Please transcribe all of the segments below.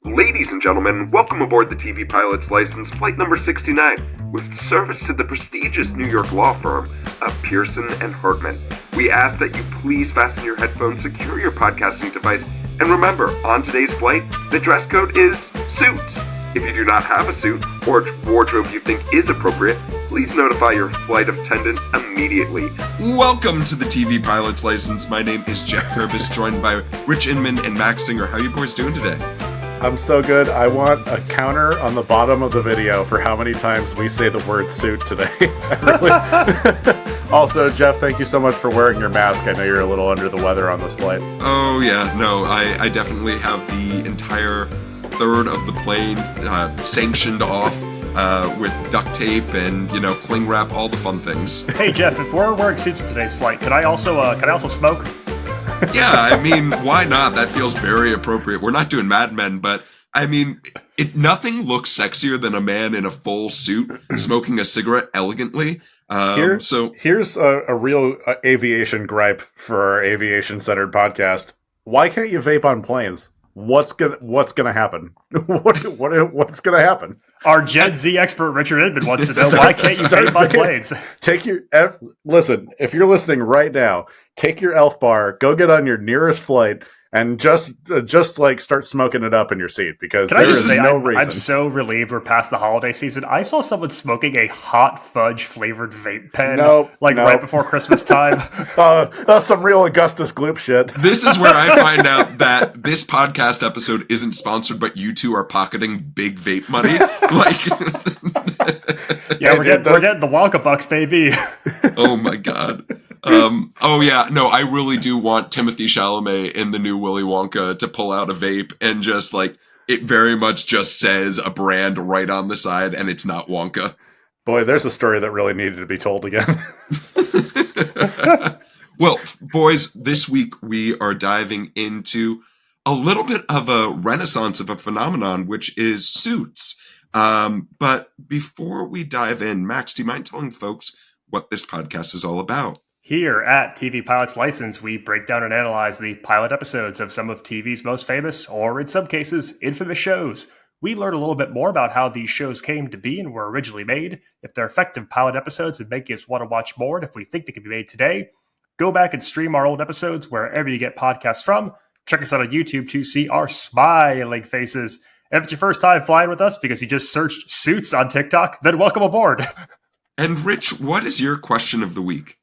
Ladies and gentlemen, welcome aboard the TV Pilot's License, flight number 69, with service to the prestigious New York law firm of Pearson and Hartman. We ask that you please fasten your headphones, secure your podcasting device, and remember, on today's flight, the dress code is suits. If you do not have a suit or wardrobe you think is appropriate, please notify your flight attendant immediately. Welcome to the TV Pilot's License. My name is Geoff Kerbis, joined by Rich Inman and Max Singer. How you boys doing today? I'm so good. I want a counter on the bottom of the video for how many times we say the word suit today. Also, Jeff, thank you so much for wearing your mask. I know you're a little under the weather on this flight. Oh, yeah. No, I definitely have the entire third of the plane sanctioned off with duct tape and, cling wrap, all the fun things. Hey, Jeff, if we're wearing suits in today's flight, could I also smoke? Yeah, I mean, why not? That feels very appropriate. We're not doing Mad Men, but I mean, nothing looks sexier than a man in a full suit smoking a cigarette elegantly. Here's a real aviation gripe for our aviation-centered podcast. Why can't you vape on planes? What's gonna happen? What's gonna happen? Our Gen Z expert Richard Inman wants to know why can't you vape on planes? Listen. If you're listening right now, take your Elf bar, go get on your nearest flight, and just start smoking it up in your seat because there is no reason. I'm so relieved we're past the holiday season. I saw someone smoking a hot fudge flavored vape pen right before Christmas time. That's some real Augustus Gloop shit. This is where I find out that this podcast episode isn't sponsored, but you two are pocketing big vape money. We're getting the Wonka bucks, baby. Oh my god. I really do want Timothée Chalamet in the new Willy Wonka to pull out a vape and just it very much just says a brand right on the side and it's not Wonka. Boy, there's a story that really needed to be told again. Well, boys, this week we are diving into a little bit of a renaissance of a phenomenon, which is suits. But before we dive in, Max, do you mind telling folks what this podcast is all about? Here at TV Pilot's License, we break down and analyze the pilot episodes of some of TV's most famous, or in some cases, infamous shows. We learn a little bit more about how these shows came to be and were originally made, if they're effective pilot episodes and make us want to watch more, and if we think they can be made today. Go back and stream our old episodes wherever you get podcasts from. Check us out on YouTube to see our smiling faces. And if it's your first time flying with us because you just searched suits on TikTok, then welcome aboard. And Rich, what is your question of the week?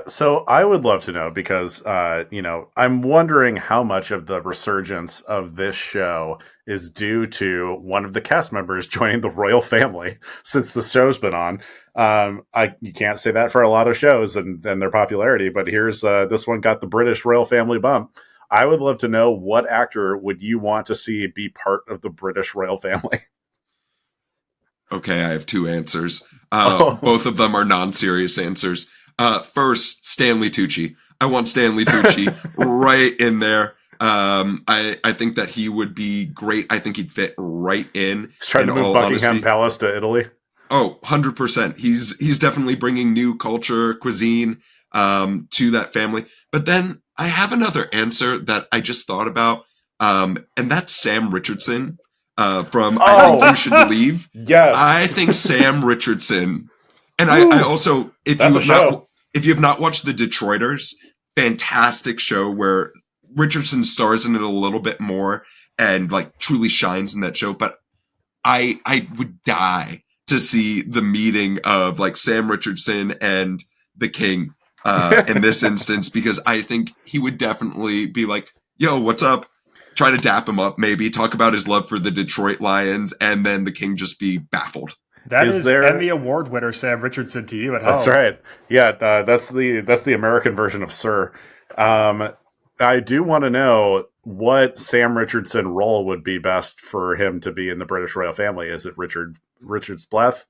So I would love to know because, I'm wondering how much of the resurgence of this show is due to one of the cast members joining the royal family since the show's been on. You can't say that for a lot of shows and their popularity, but here's this one got the British royal family bump. I would love to know what actor would you want to see be part of the British royal family? Okay, I have two answers. Both of them are non-serious answers. First, Stanley Tucci. I want Stanley Tucci right in there. I think that he would be great. I think he'd fit right in. He's trying to move Buckingham Palace to Italy. Oh, 100%. He's definitely bringing new culture, cuisine to that family. But then I have another answer that I just thought about, and that's Sam Richardson from I Think You Should Leave. Yes. I think Sam Richardson. And I also, if you have not watched The Detroiters, fantastic show where Richardson stars in it a little bit more and truly shines in that show. But I would die to see the meeting of Sam Richardson and the King in this instance, because I think he would definitely be like, yo, what's up? Try to dap him up, maybe talk about his love for the Detroit Lions, and then the King just be baffled. That is Emmy Award winner Sam Richardson to you at home. That's right. Yeah, that's the American version of Sir. I do want to know what Sam Richardson role would be best for him to be in the British royal family. Is it Richard Spleth?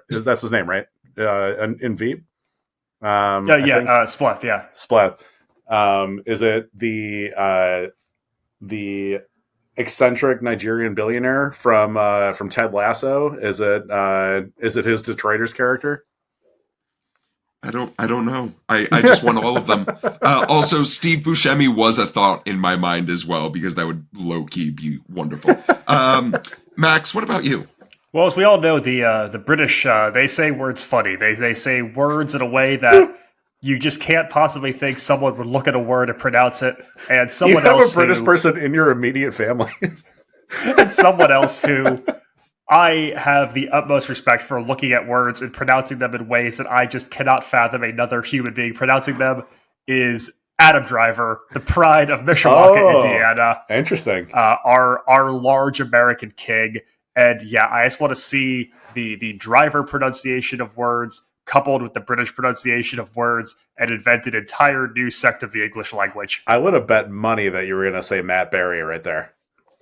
That's his name, right? In Veep? Spleth, yeah. Spleth. Is it the eccentric Nigerian billionaire from Ted Lasso? Is it his Detroiters character? I don't know. I just want all of them. Also, Steve Buscemi was a thought in my mind as well, because that would low-key be wonderful. Max, what about you? Well, as we all know, the British, they say words funny. They say words in a way that you just can't possibly think someone would look at a word and pronounce it, and someone else You have a British person in your immediate family. and someone else who I have the utmost respect for, looking at words and pronouncing them in ways that I just cannot fathom another human being pronouncing them, is Adam Driver, the pride of Mishawaka, Indiana. Interesting. Our large American king. And yeah, I just want to see the Driver pronunciation of words coupled with the British pronunciation of words and invent an entire new sect of the English language. I would have bet money that you were going to say Matt Berry right there.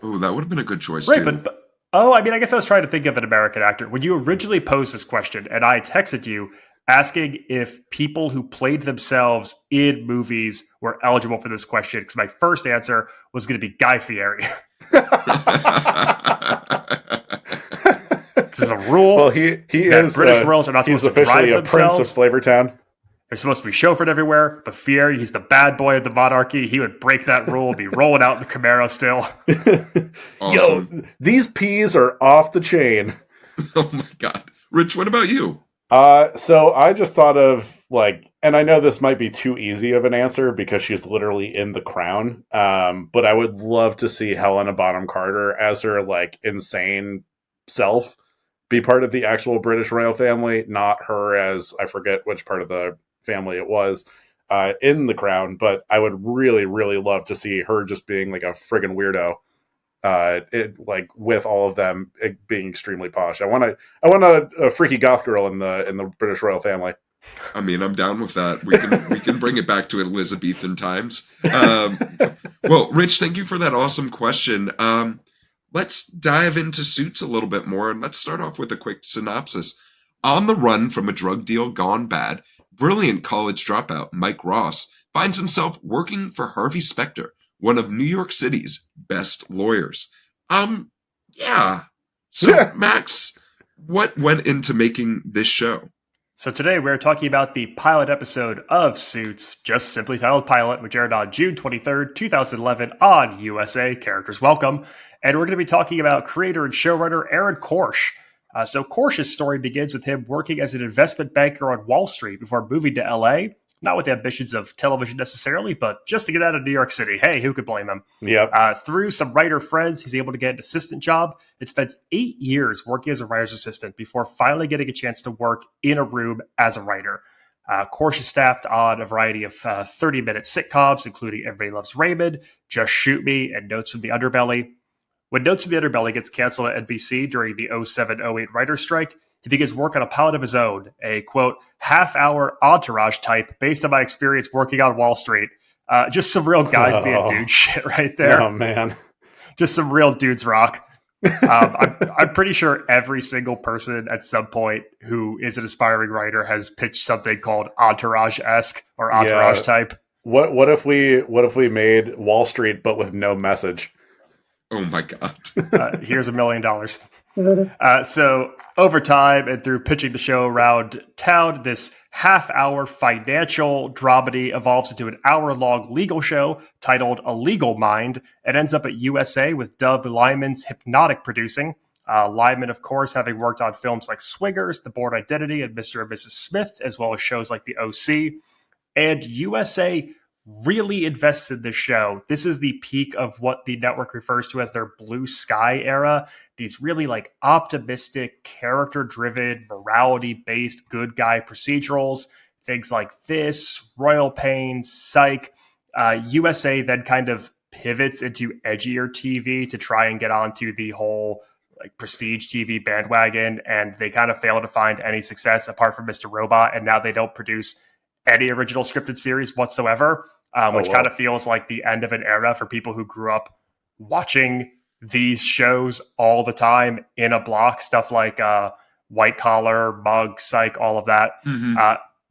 Oh, that would have been a good choice, right, too. But I mean, I guess I was trying to think of an American actor. When you originally posed this question, and I texted you asking if people who played themselves in movies were eligible for this question, because my first answer was going to be Guy Fieri. This is a rule. Well, he is British royals are not supposed to drive officially a themselves. prince of Flavortown. They're supposed to be chauffeured everywhere, but Fieri, he's the bad boy of the monarchy. He would break that rule, be rolling out in the Camaro still. Awesome. Yo, these peas are off the chain. Oh my God. Rich, what about you? So I just thought of, like, and I know this might be too easy of an answer because she's literally in The Crown, but I would love to see Helena Bonham Carter as her, like, insane self be part of the actual British royal family, not her as, I forget which part of the family it was, in The Crown, but I would really, really love to see her just being like a friggin' weirdo, like with all of them being extremely posh. I want a freaky goth girl in the British royal family. I mean, I'm down with that. We can bring it back to Elizabethan times. Well, Rich, thank you for that awesome question. Let's dive into Suits a little bit more, and let's start off with a quick synopsis. On the run from a drug deal gone bad, brilliant college dropout Mike Ross finds himself working for Harvey Specter, one of New York City's best lawyers. Yeah. So, Max, what went into making this show? So today we're talking about the pilot episode of Suits, just simply titled Pilot, which aired on June 23rd, 2011 on USA. Characters welcome. And we're going to be talking about creator and showrunner Aaron Korsh. So Korsh's story begins with him working as an investment banker on Wall Street before moving to LA. Not with ambitions of television necessarily, but just to get out of New York City. Hey, who could blame him? Yep. Through some writer friends, he's able to get an assistant job. It spends 8 years working as a writer's assistant before finally getting a chance to work in a room as a writer. Korsh is staffed on a variety of 30-minute sitcoms, including Everybody Loves Raymond, Just Shoot Me, and Notes from the Underbelly. When Notes from the Underbelly gets canceled at NBC during the 07-08 writer's strike, he begins work on a pilot of his own, a, quote, half-hour Entourage type based on my experience working on Wall Street. Just some real guys being dude shit right there. Oh, man. Just some real dudes rock. I'm pretty sure every single person at some point who is an aspiring writer has pitched something called Entourage-esque or Entourage type. What if we made Wall Street but with no message? Oh my God. Here's $1 million. So over time and through pitching the show around town, this half-hour financial dramedy evolves into an hour-long legal show titled A Legal Mind and ends up at USA with Dub Lyman's hypnotic producing. Lyman, of course, having worked on films like Swingers, The Bourne Identity, and Mr. and Mrs. Smith, as well as shows like The OC. And USA really invests in this show. This is the peak of what the network refers to as their blue sky era. These really like optimistic, character-driven, morality-based good guy procedurals. Things like this, Royal Pains, Psych. USA then kind of pivots into edgier TV to try and get onto the whole like prestige TV bandwagon, and they kind of fail to find any success apart from Mr. Robot, and now they don't produce any original scripted series whatsoever. Which kind of feels like the end of an era for people who grew up watching these shows all the time in a block, stuff like White Collar, Mug, Psych, all of that. Mm-hmm.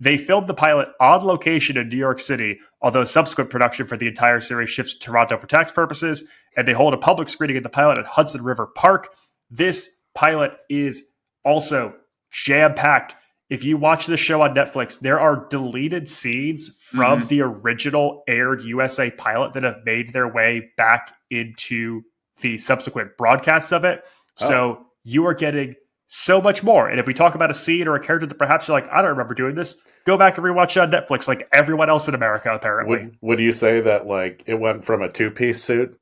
They filmed the pilot on location in New York City, although subsequent production for the entire series shifts to Toronto for tax purposes, and they hold a public screening of the pilot at Hudson River Park. This pilot is also jam-packed. if you watch the show on Netflix, there are deleted scenes from the original aired USA pilot that have made their way back into the subsequent broadcasts of it. So you are getting so much more. And if we talk about a scene or a character that perhaps you're like, I don't remember doing this, go back and rewatch it on Netflix like everyone else in America, apparently. Would you say that like it went from a 2-piece suit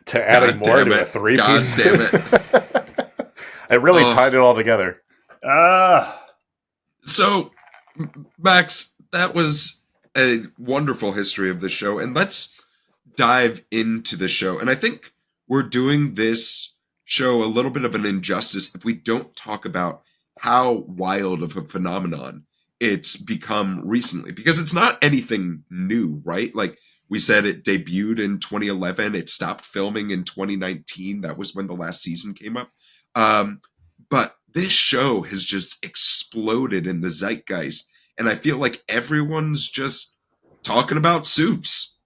to adding more to a 3-piece suit? God damn it. It really tied it all together. So, Max, that was a wonderful history of the show. And let's dive into the show. And I think we're doing this show a little bit of an injustice if we don't talk about how wild of a phenomenon it's become recently, because it's not anything new, right? Like we said, it debuted in 2011. It stopped filming in 2019. That was when the last season came up. But this show has just exploded in the zeitgeist. And I feel like everyone's just talking about Suits.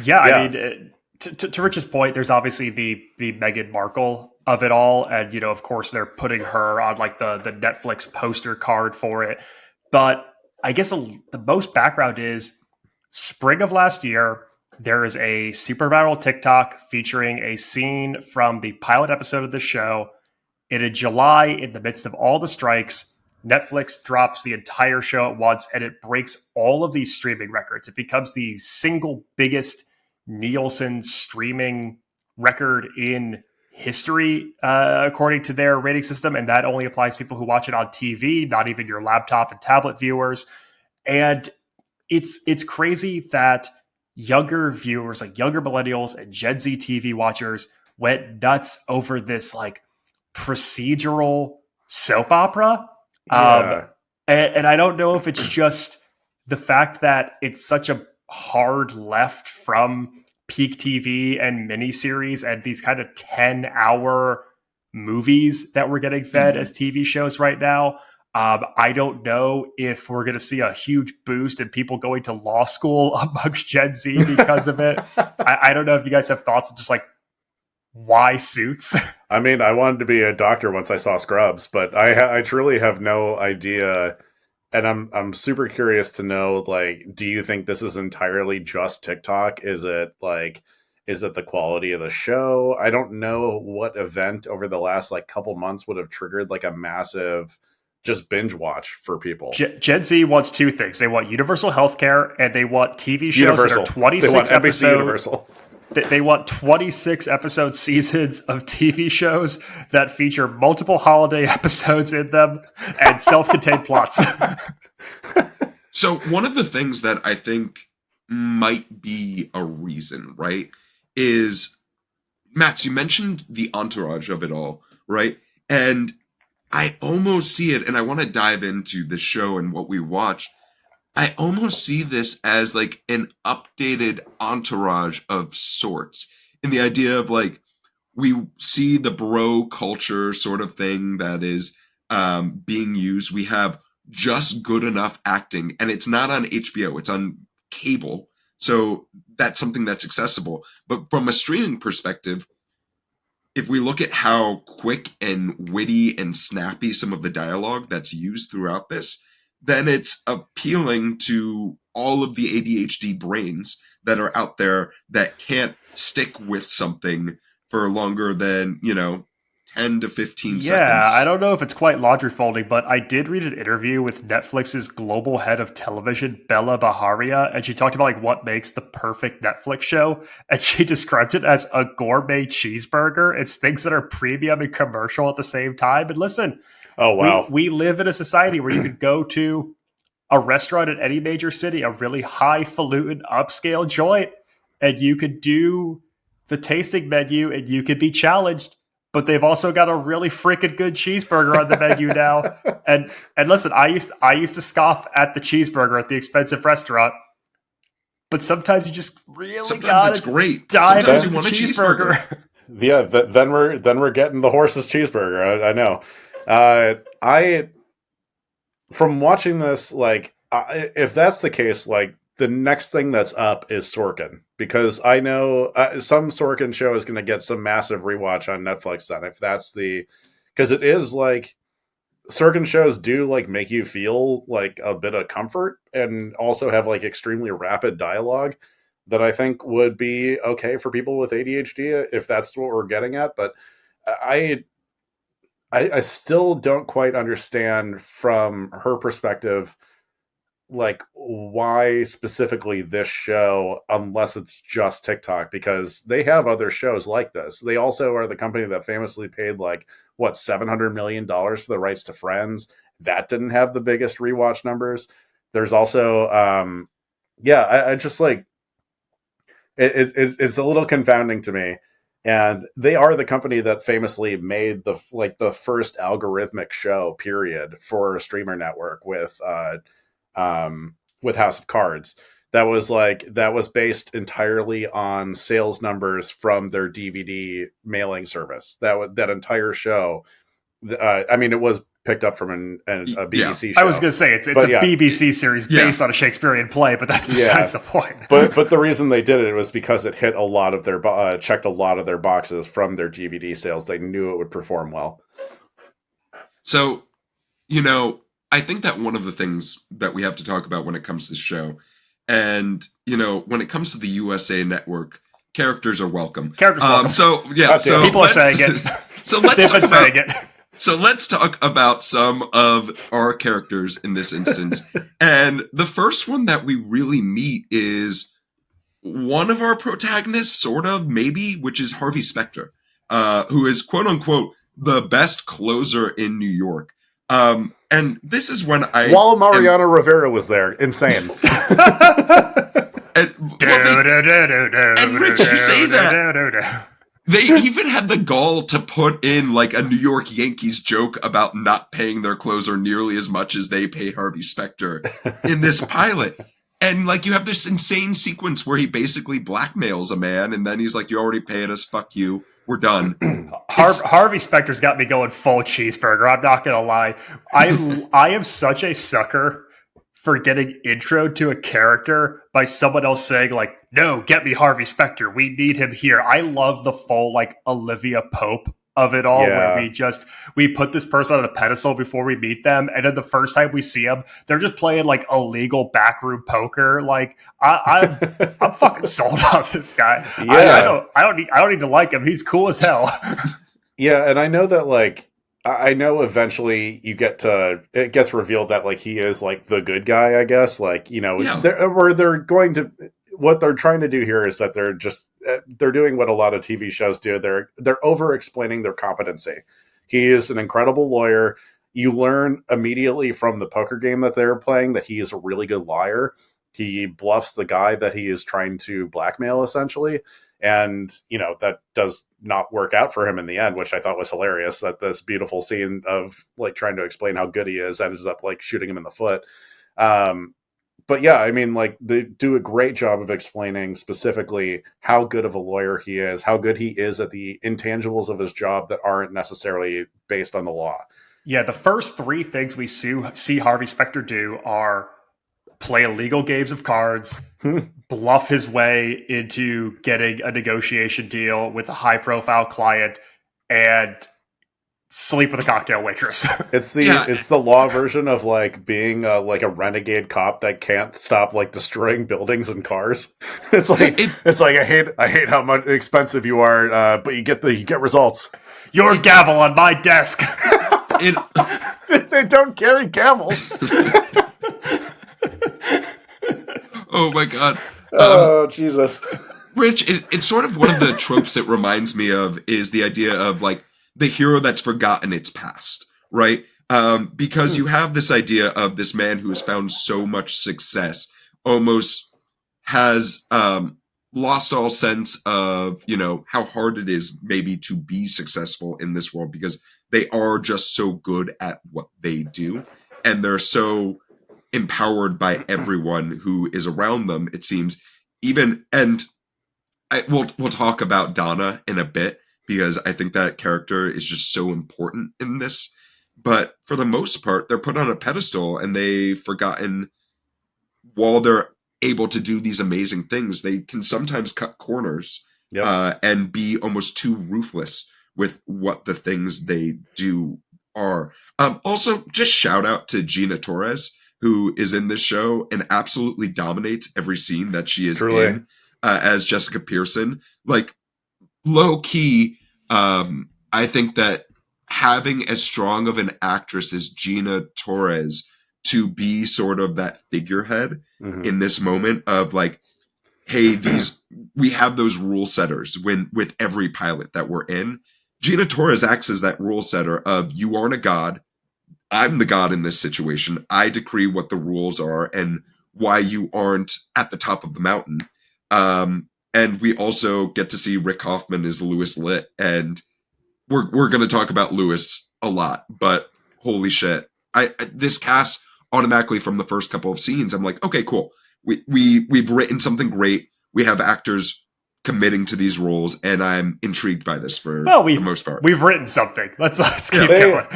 Yeah, I mean, to Rich's point, there's obviously the Meghan Markle of it all. And, you know, of course, they're putting her on like the Netflix poster card for it. But I guess the most background is spring of last year, there is a super viral TikTok featuring a scene from the pilot episode of the show. In July, in the midst of all the strikes, Netflix drops the entire show at once, and it breaks all of these streaming records. It becomes the single biggest Nielsen streaming record in history, according to their rating system. And that only applies to people who watch it on TV, not even your laptop and tablet viewers. And it's crazy that younger viewers, like younger millennials and Gen Z TV watchers, went nuts over this like procedural soap opera. And I don't know if it's just the fact that it's such a hard left from peak TV and miniseries and these kind of 10-hour movies that we're getting fed as TV shows right now. I don't know if we're going to see a huge boost in people going to law school amongst Gen Z because of it. I don't know if you guys have thoughts of just like, why Suits? I mean, I wanted to be a doctor once I saw Scrubs, but I truly have no idea. And I'm super curious to know, like, do you think this is entirely just TikTok? Is it the quality of the show? I don't know what event over the last like couple months would have triggered like a massive just binge watch for people. Gen Z wants two things. They want universal healthcare and they want TV shows that are 26 episodes. They want 26 episode seasons of TV shows that feature multiple holiday episodes in them and self-contained plots. So one of the things that I think might be a reason, right, is, Max, you mentioned the entourage of it all, right? And I almost see it, and I want to dive into the show and what we watched. I almost see this as like an updated entourage of sorts, in the idea of like, we see the bro culture sort of thing that is being used. We have just good enough acting, and it's not on HBO, it's on cable. So that's something that's accessible. But from a streaming perspective, if we look at how quick and witty and snappy some of the dialogue that's used throughout this, then it's appealing to all of the ADHD brains that are out there that can't stick with something for longer than, 10 to 15 seconds. Yeah, I don't know if it's quite laundry folding, but I did read an interview with Netflix's global head of television, Bella Baharia, and she talked about like what makes the perfect Netflix show, and she described it as a gourmet cheeseburger. It's things that are premium and commercial at the same time. And listen, oh wow, we live in a society where you could go to a restaurant in any major city, a really highfalutin upscale joint, and you could do the tasting menu and you could be challenged. But they've also got a really freaking good cheeseburger on the menu now. And listen, I used to scoff at the cheeseburger at the expensive restaurant, but sometimes you just really sometimes it's great. Dive sometimes into you want the a cheeseburger. Yeah, then we're getting the horse's cheeseburger. I know. I from watching this, like, if that's the case, like, the next thing that's up is Sorkin, because I know some Sorkin show is going to get some massive rewatch on Netflix then, if that's because it is like, certain shows do like make you feel like a bit of comfort and also have like extremely rapid dialogue that I think would be okay for people with ADHD if that's what we're getting at. But I I still don't quite understand from her perspective, like why specifically this show, unless it's just TikTok, because they have other shows like this. They also are the company that famously paid like what $700 million for the rights to Friends. That didn't have the biggest rewatch numbers. There's also, I just like it's a little confounding to me. And they are the company that famously made the first algorithmic show period for a streamer network with House of Cards. That was based entirely on sales numbers from their DVD mailing service. That entire show. I mean, it was picked up from a BBC show. I was going to say it's a BBC series based on a Shakespearean play, but that's besides the point. but the reason they did it was because it hit a lot of their checked a lot of their boxes from their DVD sales. They knew it would perform well. So, I think that one of the things that we have to talk about when it comes to this show, and when it comes to the USA Network, characters are welcome. So people are saying it. So let's talk about it. So let's talk about some of our characters in this instance. And the first one that we really meet is one of our protagonists, sort of, maybe, which is Harvey Specter, who is, quote unquote, the best closer in New York. And this is when While Mariano Rivera was there. Insane. And Rich, you say that. They even had the gall to put in like a New York Yankees joke about not paying their closer nearly as much as they pay Harvey Specter in this pilot. And like you have this insane sequence where he basically blackmails a man and then he's like, you already paid us, fuck you, we're done. Harvey Specter's got me going full cheeseburger. I'm not going to lie. I am such a sucker for getting introed to a character by someone else saying like, no, get me Harvey Specter. We need him here. I love the full like Olivia Pope of it all, where we put this person on a pedestal before we meet them. And then the first time we see them, they're just playing like illegal backroom poker. Like I'm fucking sold on this guy. Yeah. I don't need to like him. He's cool as hell. Yeah. And I know that like, I know eventually it gets revealed that like he is like the good guy, I guess. Like, what they're trying to do here is that they're doing what a lot of TV shows do. They're over explaining their competency. He is an incredible lawyer. You learn immediately from the poker game that they're playing that he is a really good liar. He bluffs the guy that he is trying to blackmail essentially. And, that does not work out for him in the end, which I thought was hilarious, that this beautiful scene of like trying to explain how good he is ends up like shooting him in the foot. But yeah, I mean, like they do a great job of explaining specifically how good of a lawyer he is, how good he is at the intangibles of his job that aren't necessarily based on the law. Yeah, the first three things we see Harvey Specter do are play illegal games of cards, bluff his way into getting a negotiation deal with a high-profile client, and sleep with a cocktail waitress. It's the law version of like being like a renegade cop that can't stop like destroying buildings and cars. It's like I hate how much expensive you are, but you get results. Your gavel on my desk. They don't carry gavels. Oh my god. Oh Jesus. Rich, it's sort of one of the tropes it reminds me of is the idea of like the hero that's forgotten its past, right? Because you have this idea of this man who has found so much success, almost has lost all sense of, how hard it is maybe to be successful in this world because they are just so good at what they do. And they're so empowered by everyone who is around them, it seems. We'll talk about Donna in a bit, because I think that character is just so important in this. But for the most part, they're put on a pedestal and they've forgotten while they're able to do these amazing things, they can sometimes cut corners and be almost too ruthless with what the things they do are. Also, just shout out to Gina Torres, who is in this show and absolutely dominates every scene that she is in as Jessica Pearson. Like, low key, I think that having as strong of an actress as Gina Torres to be sort of that figurehead in this moment of like, hey, we have those rule setters with every pilot that we're in. Gina Torres acts as that rule setter of, you aren't a god. I'm the god in this situation. I decree what the rules are and why you aren't at the top of the mountain. And we also get to see Rick Hoffman as Louis Litt. And we're going to talk about Louis a lot, but holy shit. This cast automatically from the first couple of scenes, I'm like, okay, cool. We've written something great. We have actors committing to these roles, and I'm intrigued by this for the most part. We've written something. Let's keep going.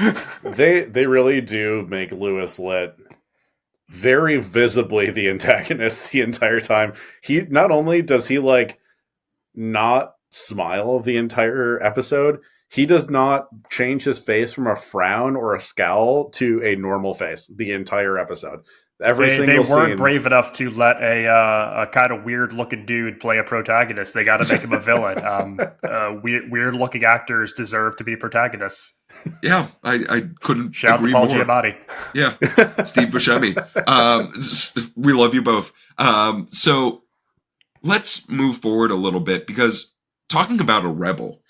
They really do make Louis Litt very visibly the antagonist the entire time. He not only does he like not smile the entire episode, he does not change his face from a frown or a scowl to a normal face the entire episode. They weren't brave enough to let a kind of weird looking dude play a protagonist. They got to make him a villain. Weird looking actors deserve to be protagonists. Yeah, I couldn't shout agree to Paul more. Giamatti. Yeah, Steve Buscemi. We love you both. So let's move forward a little bit, because talking about a rebel,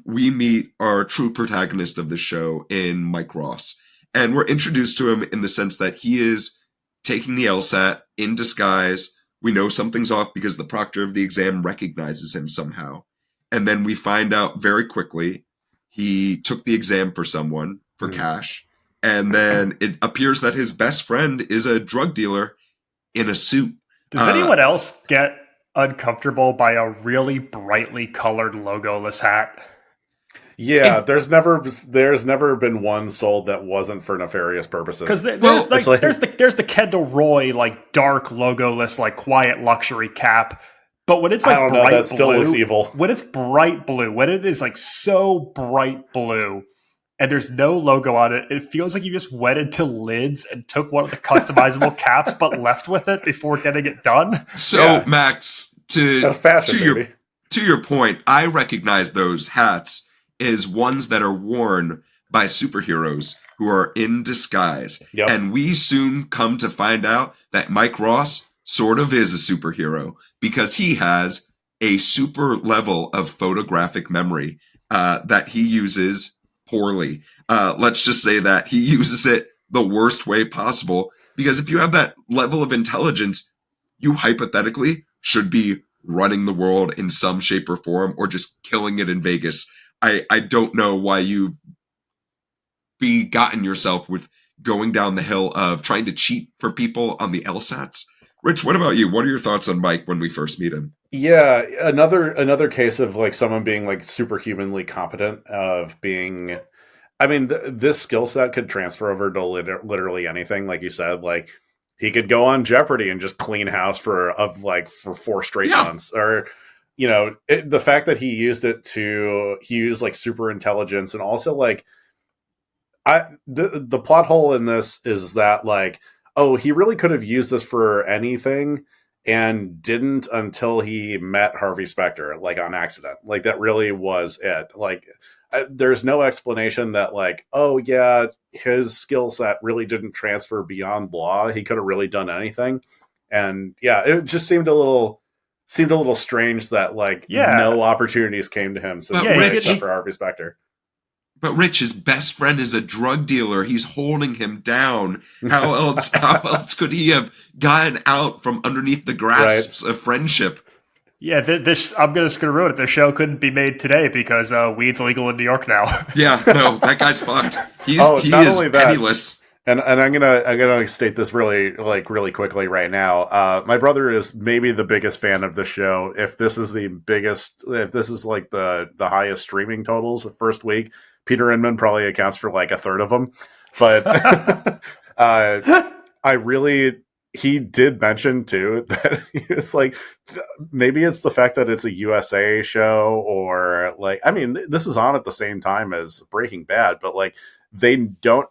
we meet our true protagonist of the show in Mike Ross. And we're introduced to him in the sense that he is taking the LSAT in disguise. We know something's off because the proctor of the exam recognizes him somehow. And then we find out very quickly he took the exam for someone for cash. And then it appears that his best friend is a drug dealer in a suit. Does anyone else get uncomfortable by a really brightly colored logoless hat? Yeah, there's never been one sold that wasn't for nefarious purposes. Because there's the Kendall Roy like dark logoless like quiet luxury cap, but when it's like bright blue, that still looks evil. When it's bright blue, when it is like so bright blue, and there's no logo on it, it feels like you just went into Lids and took one of the customizable caps, but left with it before getting it done. So Max, to your point, I recognize those hats is ones that are worn by superheroes who are in disguise. Yep. And we soon come to find out that Mike Ross sort of is a superhero because he has a super level of photographic memory that he uses poorly. Let's just say that he uses it the worst way possible, because if you have that level of intelligence, you hypothetically should be running the world in some shape or form, or just killing it in Vegas. I don't know why you've begotten yourself with going down the hill of trying to cheat for people on the LSATs. Rich, what about you? What are your thoughts on Mike when we first meet him? Yeah, another case of like someone being like superhumanly competent, of being, I mean, this skill set could transfer over to literally anything. Like you said, like he could go on Jeopardy and just clean house for 4 straight months, or the fact that he used like super intelligence, and also like the plot hole in this is that like, oh, he really could have used this for anything and didn't until he met Harvey Specter, like on accident. Like that really was it. Like there's no explanation that like, oh yeah, his skill set really didn't transfer beyond law. He could have really done anything. And yeah, it just seemed a little strange that like no opportunities came to him except for Harvey Specter. But Rich, his best friend is a drug dealer. He's holding him down. How else could he have gotten out from underneath the grasps of friendship? Yeah, I'm just going to ruin it. The show couldn't be made today because weed's legal in New York now. Yeah, no, that guy's fucked. He is penniless. And I'm gonna state this really quickly right now. My brother is maybe the biggest fan of the show. If this is like the highest streaming totals of first week, Peter Inman probably accounts for like a third of them. But he did mention too that it's like, maybe it's the fact that it's a USA show, or like, I mean, this is on at the same time as Breaking Bad, but like, they don't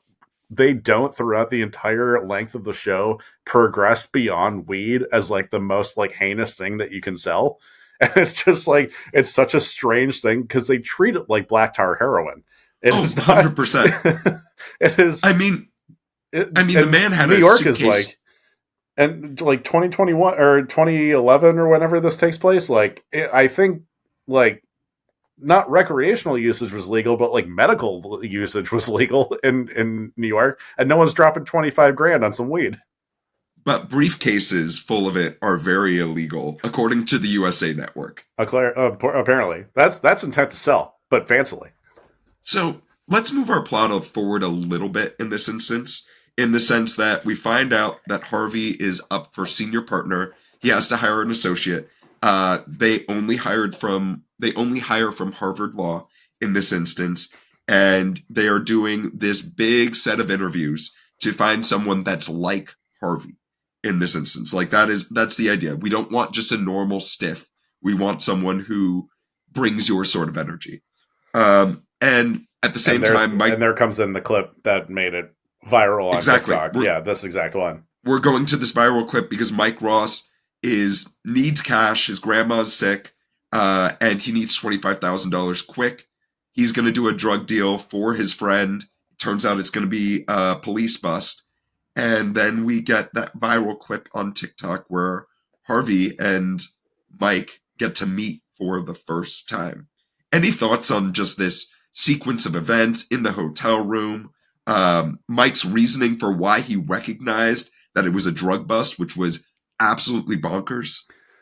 throughout the entire length of the show progress beyond weed as like the most like heinous thing that you can sell. And it's just like, it's such a strange thing because they treat it like black tar heroin. It is 100%. It is. I mean, the man had New a York suitcase. Is like, and like 2021 or 2011 or whenever this takes place, like I think like not recreational usage was legal, but like medical usage was legal in New York, and no one's dropping 25 grand on some weed. But briefcases full of it are very illegal, according to the USA Network. Apparently, that's intent to sell, but fancily. So let's move our plot forward a little bit in this instance, in the sense that we find out that Harvey is up for senior partner. He has to hire an associate. They only hire from Harvard Law in this instance, and they are doing this big set of interviews to find someone that's like Harvey in this instance. Like that's the idea. We don't want just a normal stiff. We want someone who brings your sort of energy. And at the same time, and there comes in the clip that made it viral on TikTok. Yeah, this exact one. We're going to this viral clip because Mike Ross needs cash. His grandma's sick, and he needs $25,000 quick. He's going to do a drug deal for his friend. Turns out it's going to be a police bust. And then we get that viral clip on TikTok where Harvey and Mike get to meet for the first time. Any thoughts on just this sequence of events in the hotel room? Mike's reasoning for why he recognized that it was a drug bust, which was absolutely bonkers.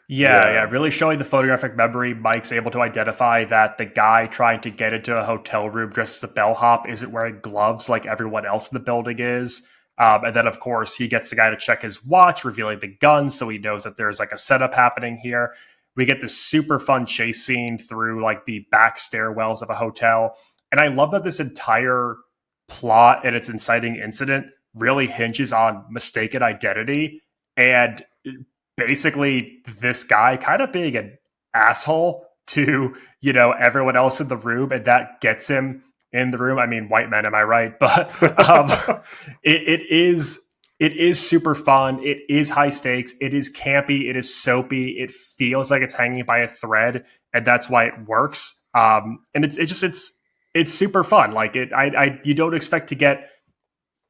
Yeah, really showing the photographic memory. Mike's able to identify that the guy trying to get into a hotel room dressed as a bellhop isn't wearing gloves like everyone else in the building is. And then, of course, he gets the guy to check his watch, revealing the gun, so he knows that there's like a setup happening here. We get this super fun chase scene through like the back stairwells of a hotel. And I love that this entire plot and its inciting incident really hinges on mistaken identity. And basically this guy kind of being an asshole to, everyone else in the room. And that gets him in the room. I mean, white men, am I right? But it is super fun. It is high stakes. It is campy. It is soapy. It feels like it's hanging by a thread, and that's why it works. And it's super fun. Like you don't expect to get,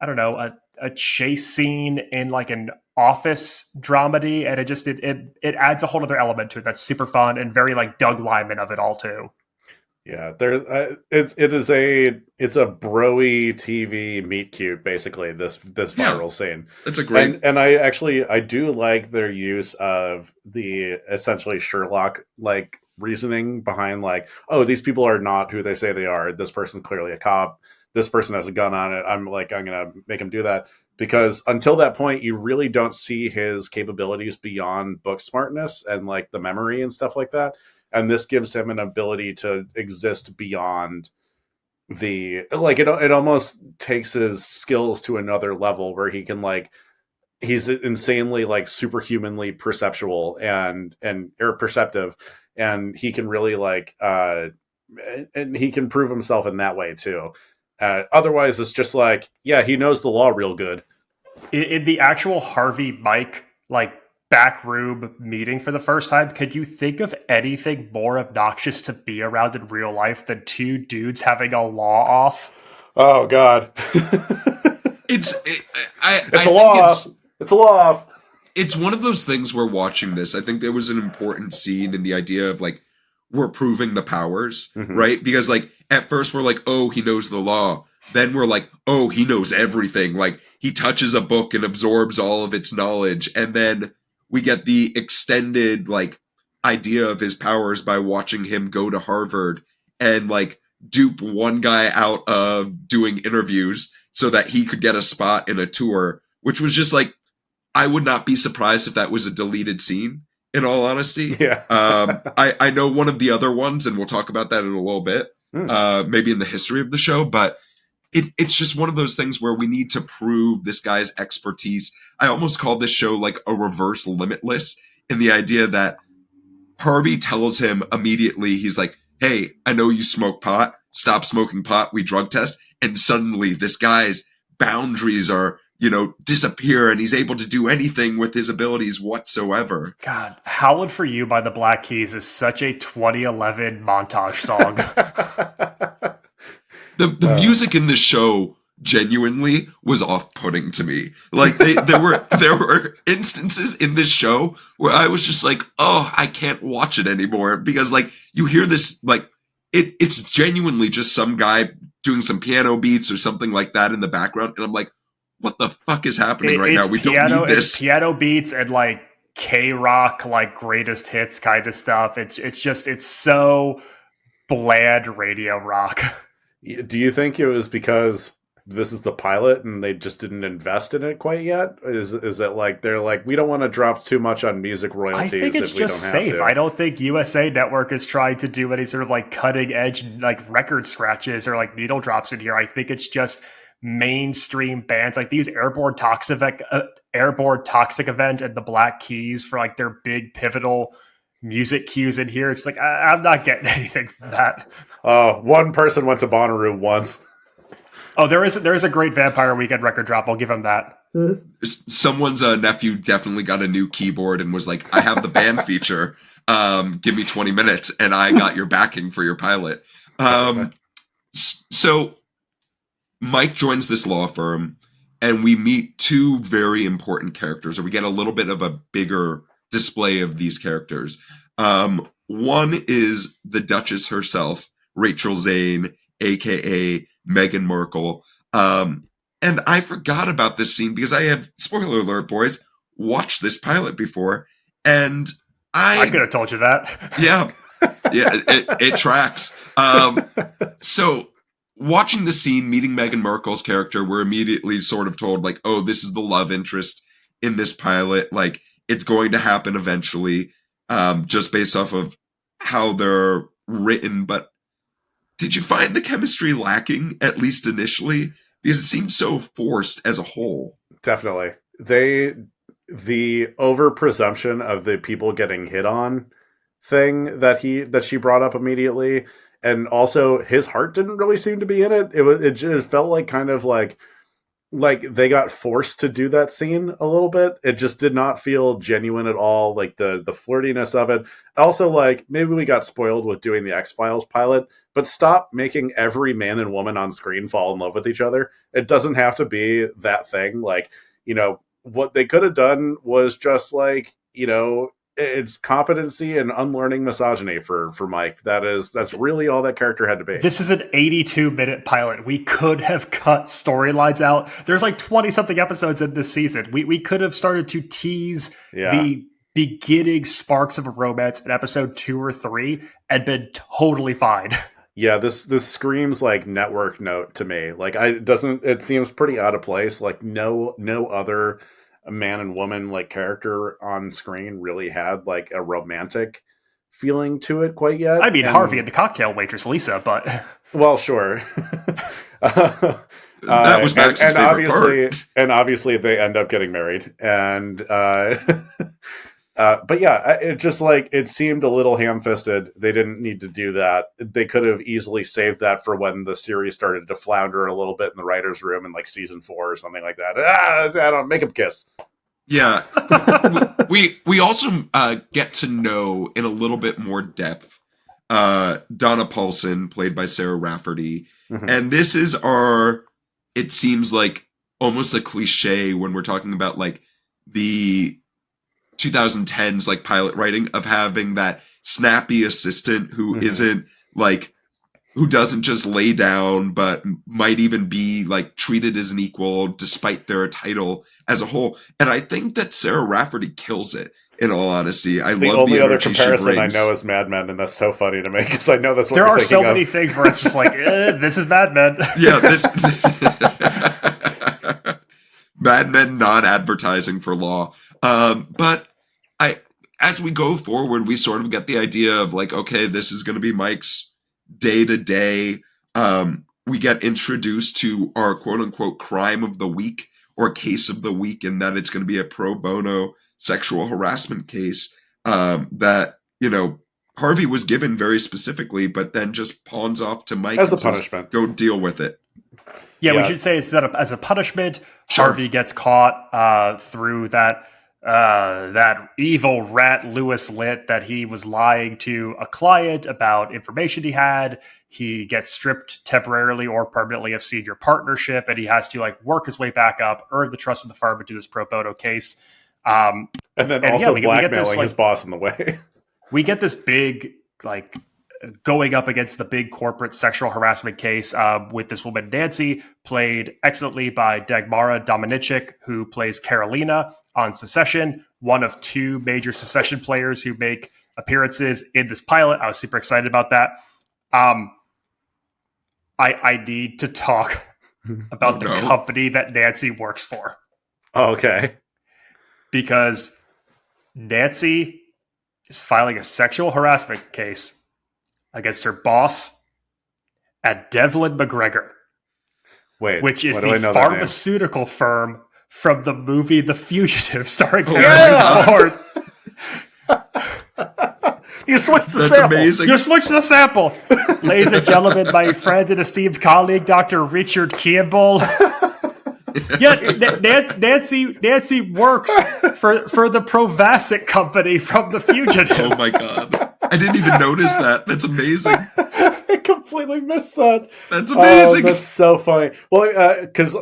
I don't know, a chase scene in like an office dramedy, and it adds a whole other element to it that's super fun and very like Doug Liman of it all too. Yeah, it's a broy TV meet cute, basically, this viral scene. It's a great, and I do like their use of the essentially Sherlock like reasoning behind like, oh, these people are not who they say they are. This person's clearly a cop. This person has a gun on it. I'm gonna make him do that, because until that point, you really don't see his capabilities beyond book smartness and like the memory and stuff like that. And this gives him an ability to exist beyond it almost takes his skills to another level where he can like, he's insanely like superhumanly perceptual and perceptive, and he can really like, and he can prove himself in that way too. Otherwise it's just like, yeah, he knows the law real good. In the actual Harvey Mike, like, backroom meeting for the first time, could you think of anything more obnoxious to be around in real life than two dudes having a law off? Oh God. It's a law. It's a law. It's one of those things where watching this, I think there was an important scene in the idea of like, we're proving the powers, right? Because like at first we're like, oh, he knows the law. Then we're like, oh, he knows everything. Like he touches a book and absorbs all of its knowledge. And then we get the extended like idea of his powers by watching him go to Harvard and like dupe one guy out of doing interviews so that he could get a spot in a tour, which was just like, I would not be surprised if that was a deleted scene, in all honesty. Yeah. I know one of the other ones, and we'll talk about that in a little bit, maybe in the history of the show, but it's just one of those things where we need to prove this guy's expertise. I almost call this show like a reverse Limitless, in the idea that Harvey tells him immediately, he's like, hey, I know you smoke pot, stop smoking pot, we drug test. And suddenly this guy's boundaries are, disappear, and he's able to do anything with his abilities whatsoever. God, Howlin' for You by the Black Keys is such a 2011 montage song. The music in this show genuinely was off-putting to me. Like there were instances in this show where I was just like, oh, I can't watch it anymore, because like you hear this, like it's genuinely just some guy doing some piano beats or something like that in the background, and I'm like, what the fuck is happening right now? We don't need this. It's piano beats and like K-rock, like greatest hits kind of stuff. It's so bland radio rock. Do you think it was because this is the pilot and they just didn't invest in it quite yet? Is it like they're like, we don't want to drop too much on music royalties? I think it's just safe. I don't think USA Network is trying to do any sort of like cutting edge like record scratches or like needle drops in here. I think it's just mainstream bands like these Airborne Toxic Event and the Black Keys for like their big pivotal music cues in here. It's like I'm not getting anything from that. One person went to Bonnaroo once. Oh, there is a great Vampire Weekend record drop. I'll give him that. Someone's nephew definitely got a new keyboard and was like, I have the band feature. Give me 20 minutes and I got your backing for your pilot. So Mike joins this law firm and we meet two very important characters, or we get a little bit of a bigger display of these characters. One is the Duchess herself, Rachel Zane, aka Meghan Markle. And I forgot about this scene because I have, spoiler alert, boys, watched this pilot before, and I could have told you that. Yeah, it tracks. So watching the scene, meeting Meghan Markle's character, we're immediately sort of told, like, oh, this is the love interest in this pilot. Like, it's going to happen eventually, just based off of how they're written. But did you find the chemistry lacking, at least initially? Because it seemed so forced as a whole. Definitely. The over presumption of the people getting hit on thing that she brought up immediately, and also his heart didn't really seem to be in it. It just felt like kind of like they got forced to do that scene a little bit. It just did not feel genuine at all. Like the flirtiness of it. Also, like, maybe we got spoiled with doing the X-Files pilot, but stop making every man and woman on screen fall in love with each other. It doesn't have to be that thing. Like, what they could have done was just like, it's competency and unlearning misogyny for Mike. That's really all that character had to be. This is an 82-minute pilot. We could have cut storylines out. There's like 20-something episodes in this season. We could have started to tease the beginning sparks of a romance in episode 2 or 3 and been totally fine. Yeah, this screams like network note to me. Like, it seems pretty out of place. Like no other man and woman like character on screen really had like a romantic feeling to it quite yet. I mean, Harvey and the cocktail waitress Lisa, but well, sure. That was Max's favorite part. And obviously they end up getting married. And but yeah, it just like it seemed a little ham-fisted. They didn't need to do that. They could have easily saved that for when the series started to flounder a little bit in the writer's room in like season 4 or something like that. I don't make them kiss. Yeah, we also get to know in a little bit more depth Donna Paulson, played by Sarah Rafferty, and this is it seems like almost a cliche when we're talking about like the 2010s like pilot writing of having that snappy assistant who isn't like, who doesn't just lay down but might even be like treated as an equal despite their title as a whole. And I think that Sarah Rafferty kills it, in all honesty. I love the only other energy comparison she brings. I know is Mad Men, and that's so funny to me because I know that's what there you're are so thinking many things where it's just like this is Mad Men. Yeah, this Mad Men non-advertising for law. But as we go forward, we sort of get the idea of like, okay, this is going to be Mike's day to day. We get introduced to our quote unquote crime of the week or case of the week, and that it's going to be a pro bono sexual harassment case that, Harvey was given very specifically, but then just pawns off to Mike as a and says, punishment. go deal with it. Yeah, we should say it's set up as a punishment. Sure. Harvey gets caught through that evil rat Lewis Litt that he was lying to a client about information he had. He gets stripped temporarily or permanently of senior partnership, and he has to like work his way back up, earn the trust of the firm, and do this pro bono case. And then also blackmailing his boss in the way. We get this big, like, going up against the big corporate sexual harassment case with this woman, Nancy, played excellently by Dagmara Dominichik, who plays Carolina on Succession, one of two major Succession players who make appearances in this pilot. I was super excited about that. I need to talk about the company that Nancy works for. Oh, okay. Because Nancy is filing a sexual harassment case against her boss at Devlin McGregor, which is the pharmaceutical firm from the movie The Fugitive, starring Harrison Ford. You switched the That's sample. amazing. You switched the sample. Ladies and gentlemen, my friend and esteemed colleague, Dr. Richard Campbell. Yeah, Nancy works for the Provasic company from The Fugitive. Oh my God. I didn't even notice that. That's amazing. I completely missed that. That's amazing. That's so funny. Well, because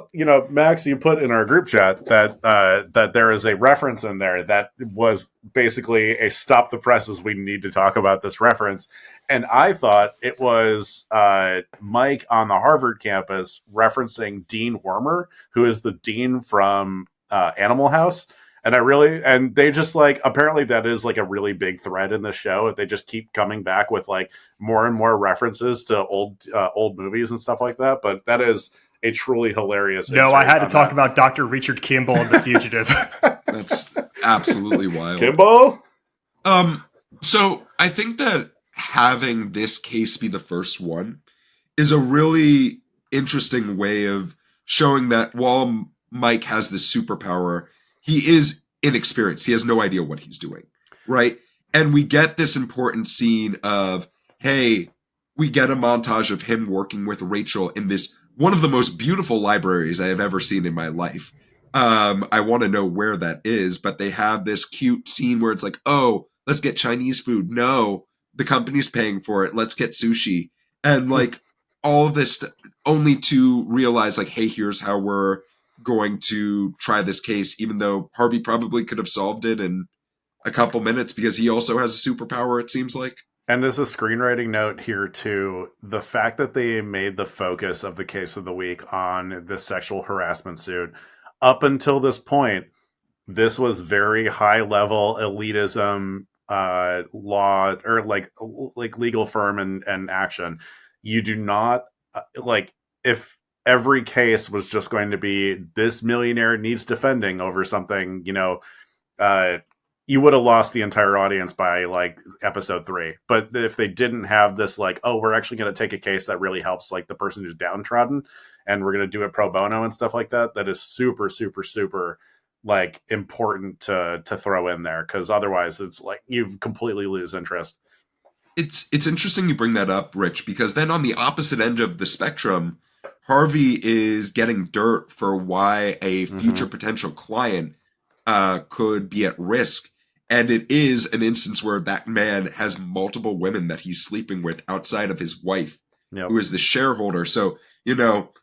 Max, you put in our group chat that there is a reference in there that was basically a stop the presses. We need to talk about this reference, and I thought it was Mike on the Harvard campus referencing Dean Wormer, who is the dean from Animal House. And they just like, apparently that is like a really big thread in the show. They just keep coming back with like more and more references to old movies and stuff like that. But that is a truly hilarious. No, I had to talk about Dr. Richard Kimball in The Fugitive. That's absolutely wild. Kimball? So I think that having this case be the first one is a really interesting way of showing that while Mike has this superpower, he is inexperienced. He has no idea what he's doing, right? And we get this important scene of, hey, we get a montage of him working with Rachel in this one of the most beautiful libraries I have ever seen in my life. I want to know where that is, but they have this cute scene where it's like, oh, let's get Chinese food. No, the company's paying for it. Let's get sushi. And like all of this only to realize like, hey, here's how we're going to try this case, even though Harvey probably could have solved it in a couple minutes because he also has a superpower, it seems like. And as a screenwriting note here too, the fact that they made the focus of the case of the week on the sexual harassment suit, up until this point, this was very high level elitism law or like legal firm and action. You do not if every case was just going to be this millionaire needs defending over something, you would have lost the entire audience by like episode 3. But if they didn't have this, like, oh, we're actually going to take a case that really helps like the person who's downtrodden and we're going to do it pro bono and stuff like that, that is super, super, super like important to throw in there. Cause otherwise it's like you completely lose interest. It's interesting you bring that up, Rich, because then on the opposite end of the spectrum, Harvey is getting dirt for why a future potential client could be at risk. And it is an instance where that man has multiple women that he's sleeping with outside of his wife, who is the shareholder. So,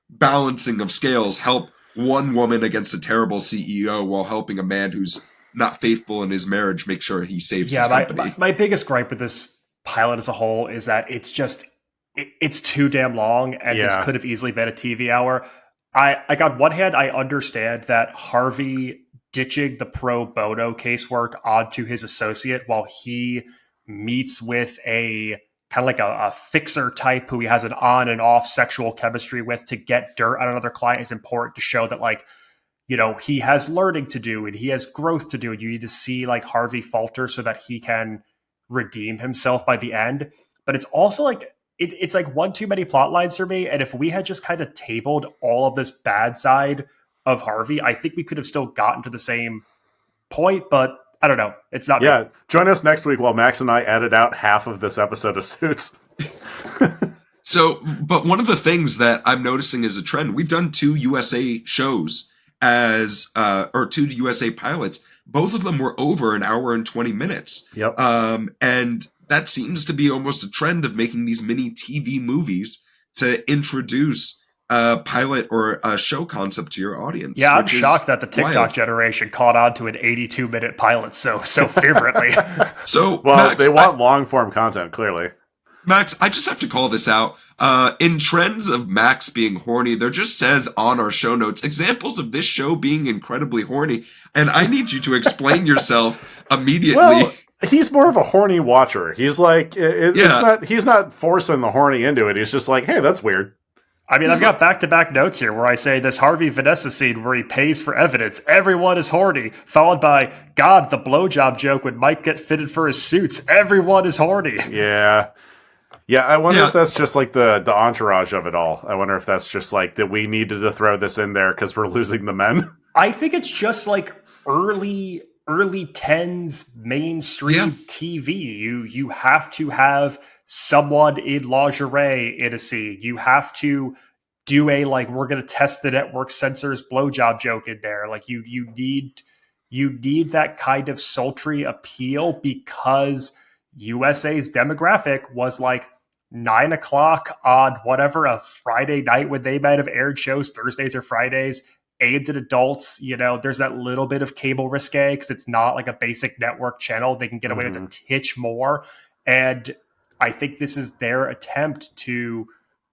balancing of scales, help one woman against a terrible CEO while helping a man who's not faithful in his marriage make sure he saves his company. My biggest gripe with this pilot as a whole is that it's too damn long, and this could have easily been a TV hour. I on one hand, I understand that Harvey ditching the pro bono casework onto his associate while he meets with a kind of like a fixer type who he has an on and off sexual chemistry with to get dirt on another client is important to show that, like, he has learning to do and he has growth to do. And you need to see like Harvey falter so that he can redeem himself by the end. But it's also like, it's like one too many plot lines for me. And if we had just kind of tabled all of this bad side of Harvey, I think we could have still gotten to the same point. But I don't know. It's not. Yeah, join us next week while Max and I edit out half of this episode of Suits. So, but one of the things that I'm noticing is a trend. We've done 2 USA shows or 2 USA pilots. Both of them were over an hour and 20 minutes. Yep. And that seems to be almost a trend of making these mini TV movies to introduce a pilot or a show concept to your audience. Yeah, I'm shocked that the TikTok wild. generation caught on to an 82-minute pilot so fervently. So, well, Max, they want long-form content, clearly. Max, I just have to call this out. In trends of Max being horny, there just says on our show notes, examples of this show being incredibly horny. And I need you to explain yourself immediately. Well, he's more of a horny watcher. He's like, he's not forcing the horny into it. He's just like, hey, that's weird. I mean, I've got back-to-back notes here where I say this Harvey Vanessa scene where he pays for evidence. Everyone is horny. Followed by, God, the blowjob joke when Mike get fitted for his suits. Everyone is horny. Yeah. Yeah, I wonder if that's just like the entourage of it all. I wonder if that's just like that we needed to throw this in there because we're losing the men. I think it's just like early 10s mainstream TV. You have to have someone in lingerie in a scene. You have to do a like we're gonna test the network censors blowjob joke in there. Like you need that kind of sultry appeal because USA's demographic was like 9 o'clock on whatever a Friday night when they might have aired shows Thursdays or Fridays aimed at adults. You know, there's that little bit of cable risque because it's not like a basic network channel. They can get away with a titch more. And I think this is their attempt to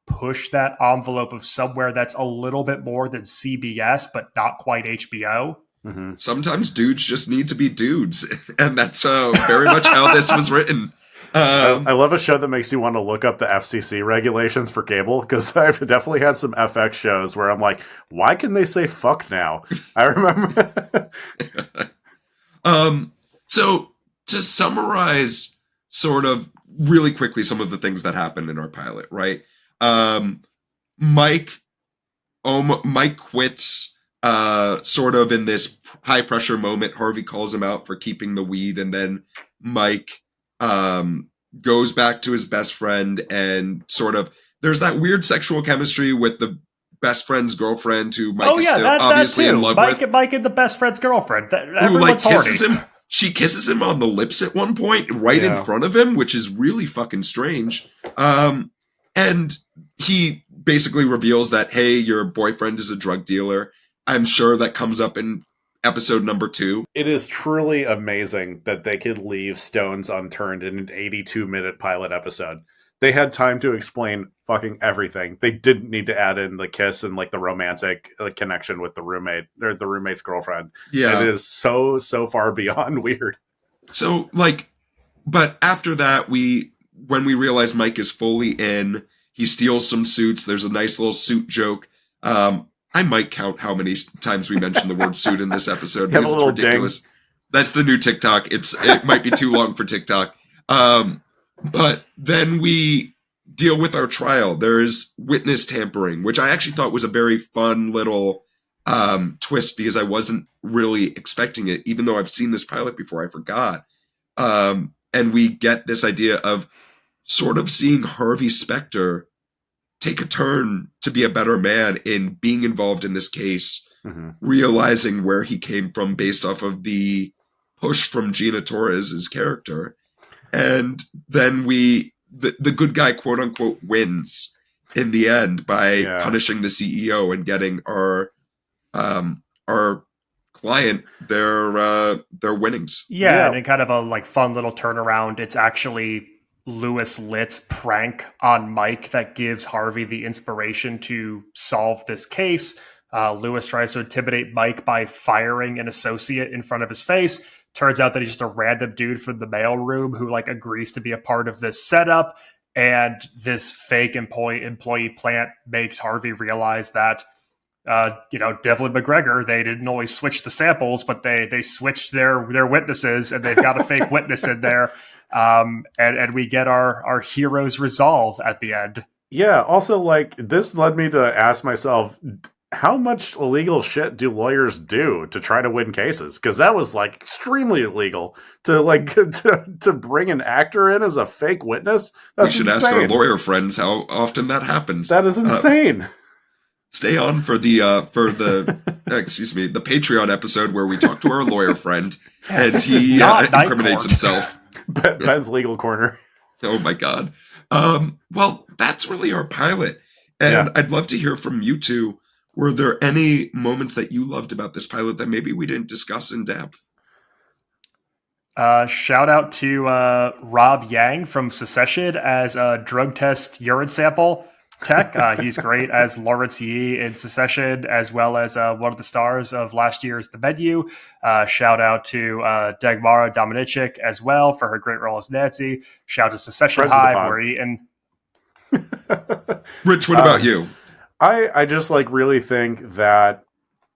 push that envelope of somewhere that's a little bit more than CBS, but not quite HBO. Mm-hmm. Sometimes dudes just need to be dudes. And that's very much how this was written. I love a show that makes you want to look up the FCC regulations for cable, because I've definitely had some FX shows where I'm like, why can they say fuck now? I remember. So to summarize sort of really quickly some of the things that happened in our pilot, right? Mike quits sort of in this high pressure moment. Harvey calls him out for keeping the weed, and then Mike goes back to his best friend, and sort of there's that weird sexual chemistry with the best friend's girlfriend, who Mike is still obviously in love with. Mike and the best friend's girlfriend. Who like kisses him. She kisses him on the lips at one point, right in front of him, which is really fucking strange. And he basically reveals that, hey, your boyfriend is a drug dealer. I'm sure that comes up in episode number 2. It is truly amazing that they could leave stones unturned in an 82-minute pilot episode. They had time to explain fucking everything. They didn't need to add in the kiss and like the romantic connection with the roommate or the roommate's girlfriend. Yeah, it is so far beyond weird. So like, but after that, when we realize Mike is fully in, he steals some suits. There's a nice little suit joke. I might count how many times we mentioned the word suit in this episode because it's ridiculous. Ding. That's the new TikTok. It might be too long for TikTok. But then we deal with our trial. There's witness tampering, which I actually thought was a very fun little twist because I wasn't really expecting it, even though I've seen this pilot before. I forgot. And we get this idea of sort of seeing Harvey Specter take a turn to be a better man in being involved in this case, realizing where he came from based off of the push from Gina Torres' character. And then the good guy, quote unquote, wins in the end by punishing the CEO and getting our client their winnings. Yeah, and in kind of a like fun little turnaround, it's actually Louis Litt's prank on Mike that gives Harvey the inspiration to solve this case. Louis tries to intimidate Mike by firing an associate in front of his face. Turns out that he's just a random dude from the mailroom who like agrees to be a part of this setup. And this fake employee plant makes Harvey realize that, Devlin McGregor, they didn't always switch the samples, but they switched their witnesses, and they've got a fake witness in there. And we get our hero's resolve at the end. Yeah. Also, like, this led me to ask myself, how much illegal shit do lawyers do to try to win cases? Because that was like extremely illegal to like to bring an actor in as a fake witness. That's we should insane. ask our lawyer friends how often that happens. That is insane. Stay on for the excuse me, the Patreon episode where we talk to our lawyer friend and he incriminates himself. Ben's legal corner. Oh my god. Well, that's really our pilot. And I'd love to hear from you two. Were there any moments that you loved about this pilot that maybe we didn't discuss in depth? Shout out to Rob Yang from Secession as a drug test urine sample tech. He's great as Lawrence Yee in Secession, as well as one of the stars of last year's The Menu. Shout out to Dagmara Dominicic as well for her great role as Nancy. Shout out to Secession Hive, where he and Rich, what about you? I just like really think that,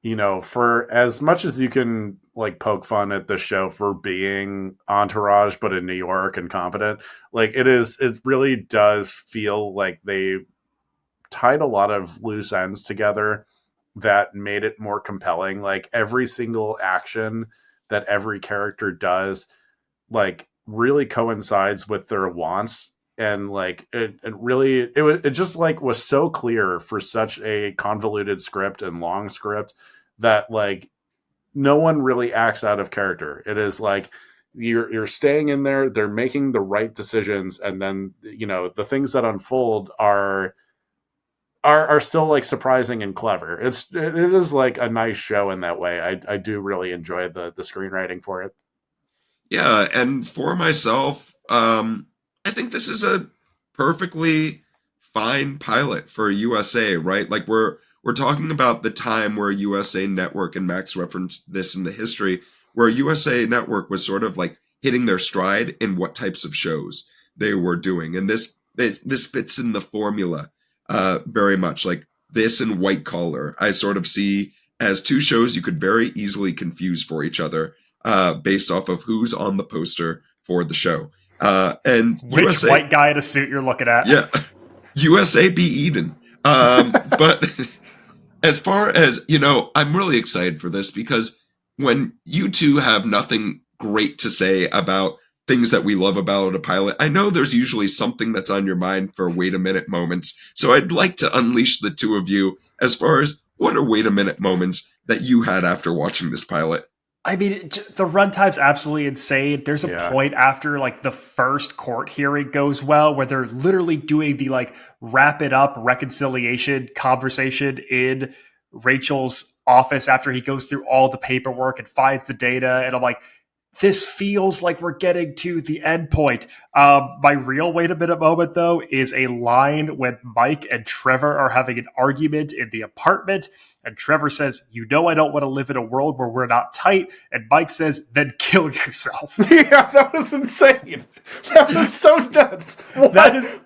you know, for as much as you can like poke fun at the show for being Entourage, but in New York and competent, like it really does feel like they tied a lot of loose ends together that made it more compelling. Like every single action that every character does, like really coincides with their wants. And like it just like was so clear for such a convoluted script and long script that like no one really acts out of character. It is like you're staying in there, they're making the right decisions, and then, you know, the things that unfold are still like surprising and clever. It is like a nice show in that way. I do really enjoy the screenwriting for it. Yeah, and for myself, I think this is a perfectly fine pilot for USA, right? Like we're talking about the time where USA Network, and Max referenced this in the history, where USA Network was sort of like hitting their stride in what types of shows they were doing. And this fits in the formula very much. Like this and White Collar, I sort of see as two shows you could very easily confuse for each other based off of who's on the poster for the show. And which USA, white guy in a suit you're looking at? Yeah, USA be Eden. But as far as, you know, I'm really excited for this because when you two have nothing great to say about things that we love about a pilot, I know there's usually something that's on your mind for wait a minute moments. So I'd like to unleash the two of you as far as what are wait a minute moments that you had after watching this pilot. I mean, the runtime's absolutely insane. There's a point after like the first court hearing goes well where they're literally doing the like wrap it up reconciliation conversation in Rachel's office after he goes through all the paperwork and finds the data. And I'm like, this feels like we're getting to the end point. My real wait a minute moment, though, is a line when Mike and Trevor are having an argument in the apartment. And Trevor says, you know, I don't want to live in a world where we're not tight. And Mike says, then kill yourself. Yeah, that was insane. That was so nuts. What? That is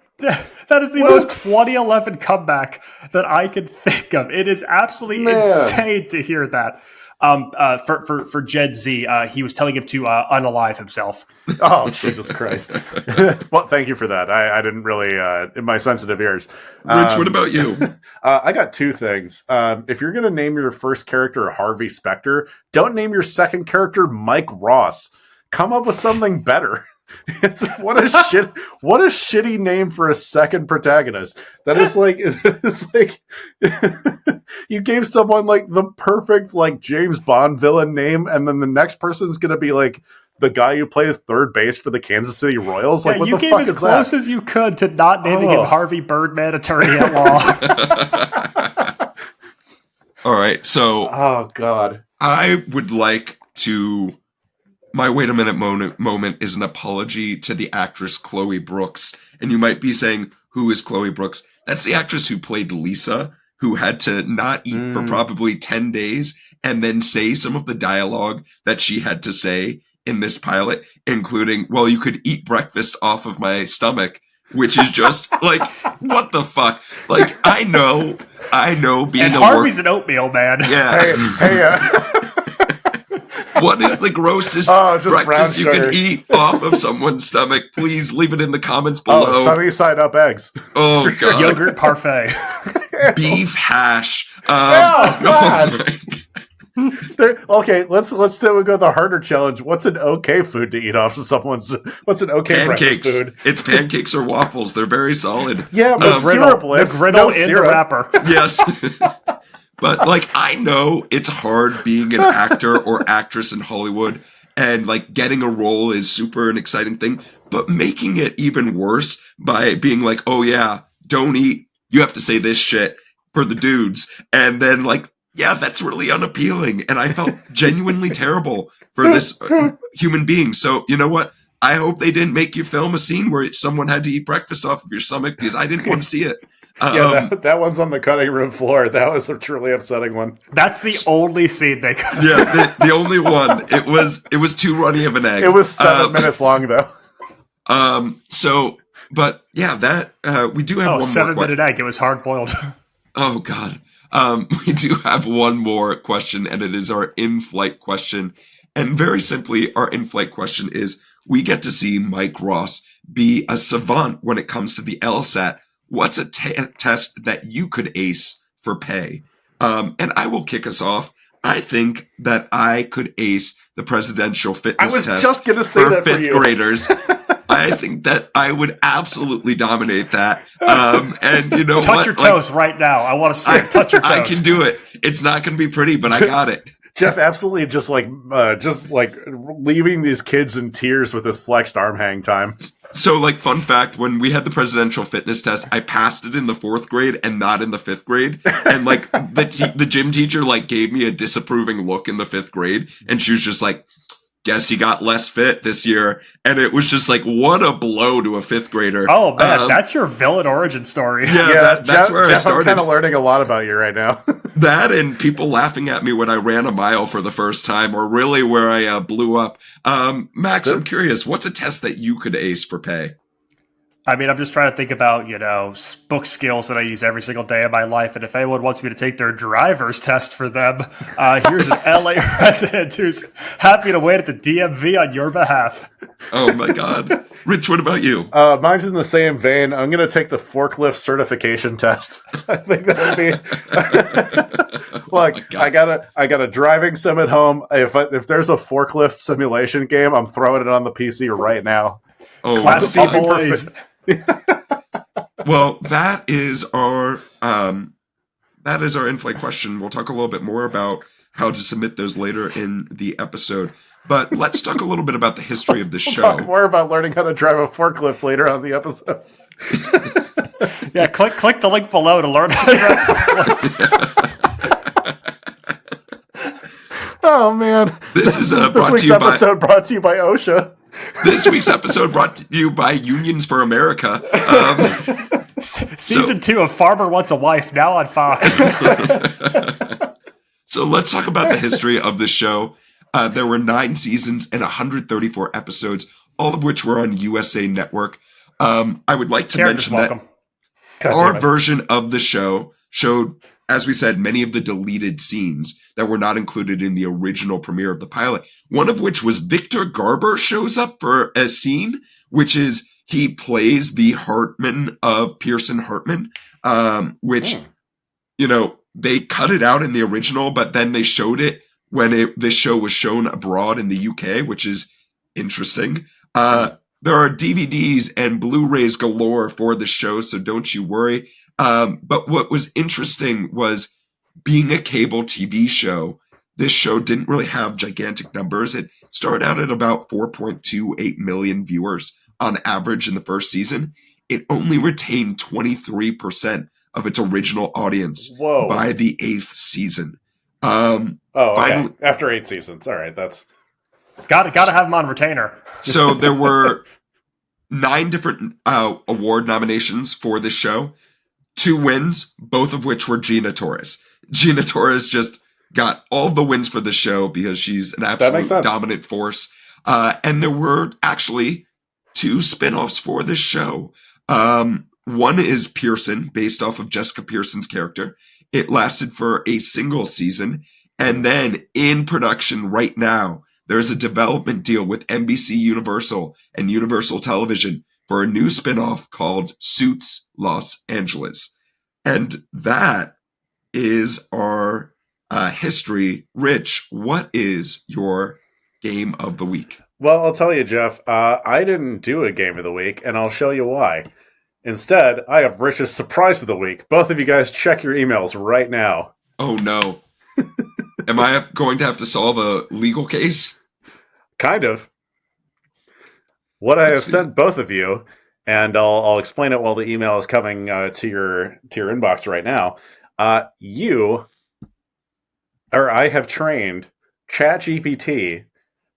the most 2011 comeback that I can think of. It is absolutely insane to hear that. For Gen Z, he was telling him to unalive himself. Oh, Jesus Christ. Well, thank you for that. I didn't really, in my sensitive ears. Rich, what about you? I got two things. If you're going to name your first character Harvey Specter, don't name your second character Mike Ross. Come up with something better. What a shitty name for a second protagonist. That is like, it's like you gave someone like the perfect like James Bond villain name, and then the next person's gonna be like the guy who plays third base for the Kansas City Royals. Like, what the fuck is that? You gave as close as you could to not naming him Harvey Birdman, attorney at law. All right, so oh god, I would like to. My wait a minute moment is an apology to the actress Chloe Brooks. And you might be saying, who is Chloe Brooks? That's the actress who played Lisa, who had to not eat for probably 10 days and then say some of the dialogue that she had to say in this pilot, including, well, you could eat breakfast off of my stomach, which is just like, what the fuck? Like, I know being and Harvey's an oatmeal man. Yeah. Hey, what is the grossest breakfast you can eat off of someone's stomach? Please leave it in the comments below. Sunny side up eggs. Oh, God. Yogurt parfait. Beef hash. Oh God! Okay, let's go the harder challenge. What's an okay food to eat off of someone's? What's an okay breakfast food? It's pancakes or waffles. They're very solid. Yeah, but syrupless. The griddle in the wrapper. Yes. But like, I know it's hard being an actor or actress in Hollywood, and like getting a role is super an exciting thing, but making it even worse by being like, oh yeah, don't eat. You have to say this shit for the dudes. And then like, yeah, that's really unappealing. And I felt genuinely terrible for this human being. So you know what? I hope they didn't make you film a scene where someone had to eat breakfast off of your stomach, because I didn't want to see it. That one's on the cutting room floor. That was a truly upsetting one. That's the only scene they cut. Yeah, the only one. It was too runny of an egg. It was 7 minutes long though. But yeah, that we do have one more 7-minute egg. It was hard boiled. Oh God. We do have one more question, and it is our in-flight question. And very simply, our in-flight question is: we get to see Mike Ross be a savant when it comes to the LSAT. What's a test that you could ace for pay? And I will kick us off. I think that I could ace the presidential fitness test. I was just going to say that for fifth graders. I think that I would absolutely dominate that. And you know touch your toes right now. I want to see it. Touch your toes. I can do it. It's not going to be pretty, but I got it. Jeff absolutely just leaving these kids in tears with his flexed arm hang time. So, like, fun fact, when we had the presidential fitness test, I passed it in the 4th grade and not in the 5th grade. And, like, the gym teacher, like, gave me a disapproving look in the 5th grade. And she was just like, guess you got less fit this year. And it was just like, what a blow to a 5th grader. Oh, man, that's your villain origin story. Yeah, that's where I started. I'm kind of learning a lot about you right now. That and people laughing at me when I ran a mile for the first time, or really where I blew up. Max, I'm curious, what's a test that you could ace for pay? I mean, I'm just trying to think about, book skills that I use every single day of my life. And if anyone wants me to take their driver's test for them, here's an LA resident who's happy to wait at the DMV on your behalf. Oh, my God. Rich, what about you? Mine's in the same vein. I'm going to take the forklift certification test. I think that would be... Look, I got a driving sim at home. If there's a forklift simulation game, I'm throwing it on the PC right now. Oh, Class C boys. Well, that is our in-flight question. We'll talk a little bit more about how to submit those later in the episode. But let's talk a little bit about the history of the show. We'll talk more about learning how to drive a forklift later on the episode. Yeah, click the link below to learn how to drive a forklift. Oh man, this is this week's episode brought to you by OSHA. This week's episode brought to you by Unions for America. Season 2 of Farmer Wants a Wife, now on Fox. So let's talk about the history of the show. There were 9 seasons and 134 episodes, all of which were on USA Network. I would like to mention that our version of the show showed, as we said, many of the deleted scenes that were not included in the original premiere of the pilot. One of which was Victor Garber shows up for a scene, which is he plays the Hartman of Pearson Hartman, which, they cut it out in the original, but then they showed it when this show was shown abroad in the UK, which is interesting. There are DVDs and Blu-rays galore for the show, so don't you worry. But what was interesting was, being a cable TV show, this show didn't really have gigantic numbers. It started out at about 4.28 million viewers on average in the first season. It only retained 23% of its original audience by the 8th season. Okay. After 8 seasons. All right, that's... Gotta have them on retainer. So there were 9 different award nominations for this show. 2 wins, both of which were Gina Torres. Gina Torres just got all the wins for the show because she's an absolute dominant force. And there were actually 2 spinoffs for this show. One is Pearson, based off of Jessica Pearson's character. It lasted for a single season. And then in production right now, there's a development deal with NBC Universal and Universal Television for a new spinoff called Suits Los Angeles. And that is our history. Rich, what is your game of the week? Well, I'll tell you, Jeff, I didn't do a game of the week, and I'll show you why. Instead, I have Rich's surprise of the week. Both of you guys check your emails right now. Oh, no. Am I going to have to solve a legal case? Kind of. What I have sent both of you, and I'll explain it while the email is coming to your inbox right now. I have trained ChatGPT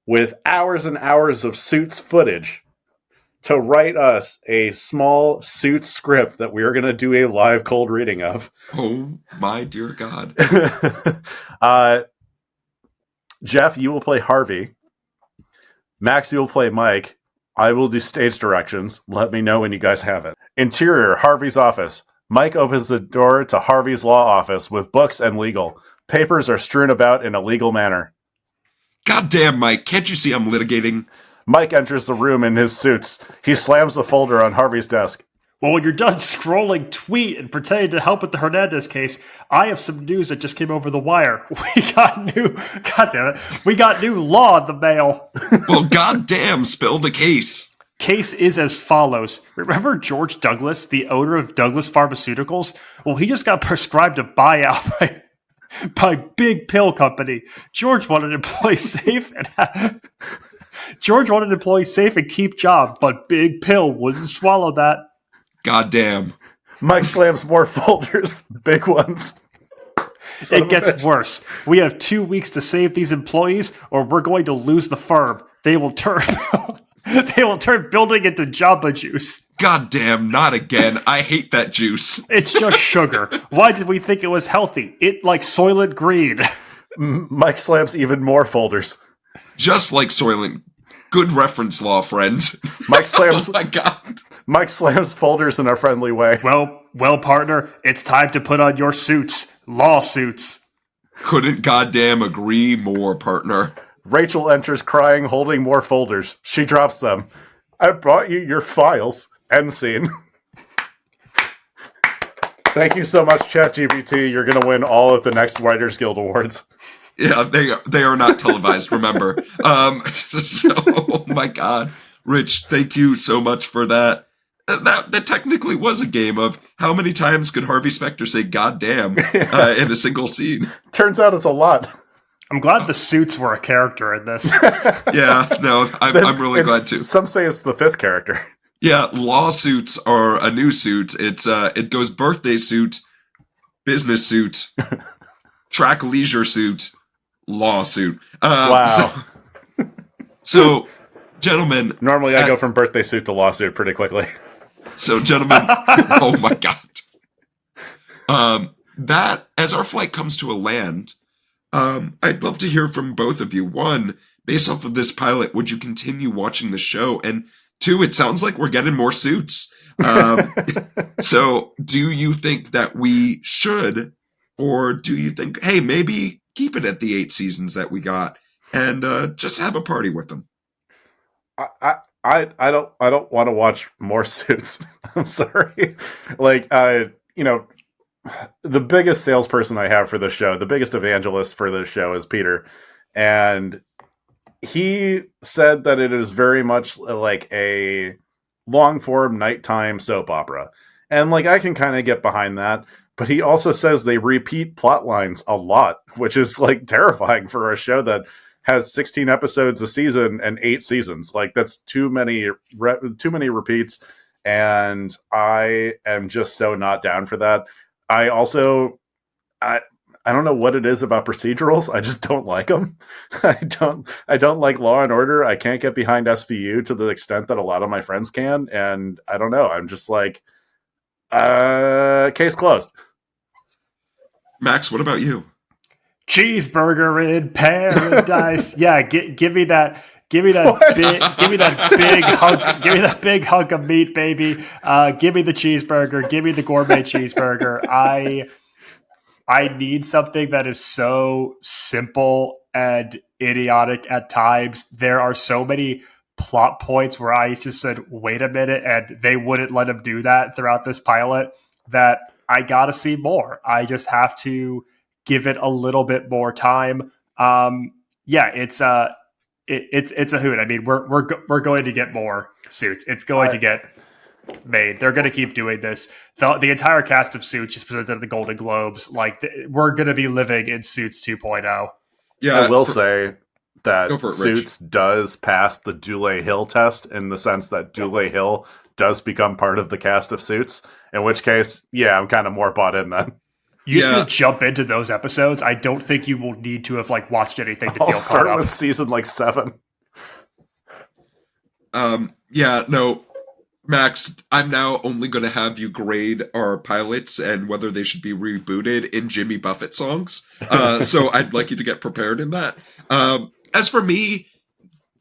with hours and hours of Suits footage to write us a small Suits script that we are going to do a live cold reading of. Oh, my dear God. Jeff, you will play Harvey. Max, you will play Mike. I will do stage directions. Let me know when you guys have it. Interior, Harvey's office. Mike opens the door to Harvey's law office with books and legal. Papers are strewn about in a legal manner. God damn, Mike. Can't you see I'm litigating? Mike enters the room in his suits. He slams the folder on Harvey's desk. Well, when you're done scrolling tweet and pretending to help with the Hernandez case, I have some news that just came over the wire. We got new law in the mail. Well, goddamn, spill the case. Case is as follows. Remember George Douglas, the owner of Douglas Pharmaceuticals? Well, he just got prescribed a buyout by Big Pill Company. George wanted employees safe and keep job, but Big Pill wouldn't swallow that. Goddamn. Mike slams more folders, big ones. It gets worse. We have 2 weeks to save these employees, or we're going to lose the firm. They will turn building into Jamba Juice. Goddamn, not again. I hate that juice. It's just sugar. Why did we think it was healthy? It like Soylent Green. Mike slams even more folders. Just like Soylent. Good reference, law friend. Mike slams. Oh my God. Mike slams folders in a friendly way. Well, partner, it's time to put on your suits. Lawsuits. Couldn't goddamn agree more, partner. Rachel enters crying, holding more folders. She drops them. I brought you your files. End scene. Thank you so much, ChatGPT. You're going to win all of the next Writers Guild Awards. Yeah, they are not televised, remember. Oh my God. Rich, thank you so much for that. That technically was a game of how many times could Harvey Specter say "goddamn" in a single scene. Turns out it's a lot. I'm glad the suits were a character in this. Yeah, no, I'm really glad too. Some say it's the fifth character. Yeah, lawsuits are a new suit. It goes birthday suit, business suit, track leisure suit, lawsuit. Wow. So, gentlemen. Normally I go from birthday suit to lawsuit pretty quickly. So, gentlemen, oh my God. That, as our flight comes to a land, I'd love to hear from both of you. One, based off of this pilot, would you continue watching the show? And two, it sounds like we're getting more suits. So, do you think that we should, or do you think, hey, maybe keep it at the 8 seasons that we got and just have a party with them? I don't want to watch more suits. I'm sorry. The biggest salesperson I have for the show, the biggest evangelist for this show is Peter. And he said that it is very much like a long form nighttime soap opera. And I can kind of get behind that. But he also says they repeat plot lines a lot, which is terrifying for a show that has 16 episodes a season and 8 seasons. That's too many repeats. And I am just so not down for that. I don't know what it is about procedurals. I just don't like them. I don't like Law and Order. I can't get behind SVU to the extent that a lot of my friends can. And I don't know. I'm just case closed. Max, what about you? Cheeseburger in paradise. Yeah, give me that. Give me that big hunk of meat, baby. Give me the cheeseburger. Give me the gourmet cheeseburger. I need something that is so simple and idiotic at times. There are so many plot points where I just said, wait a minute, and they wouldn't let him do that throughout this pilot. that I gotta see more. I just have to give it a little bit more time. It's a hoot. I mean, we're going to get more Suits. It's going to get made. They're going to keep doing this. The entire cast of Suits is presented at the Golden Globes. Like, we're going to be living in Suits 2.0. Yeah, I will say that Suits does pass the Dule Hill test in the sense that Dule Hill does become part of the cast of Suits, in which case, I'm kind of more bought in then. You're just going to jump into those episodes. I don't think you will need to have watched anything to feel caught up. I'll start with season 7. Max, I'm now only going to have you grade our pilots and whether they should be rebooted in Jimmy Buffett songs. So I'd like you to get prepared in that. As for me,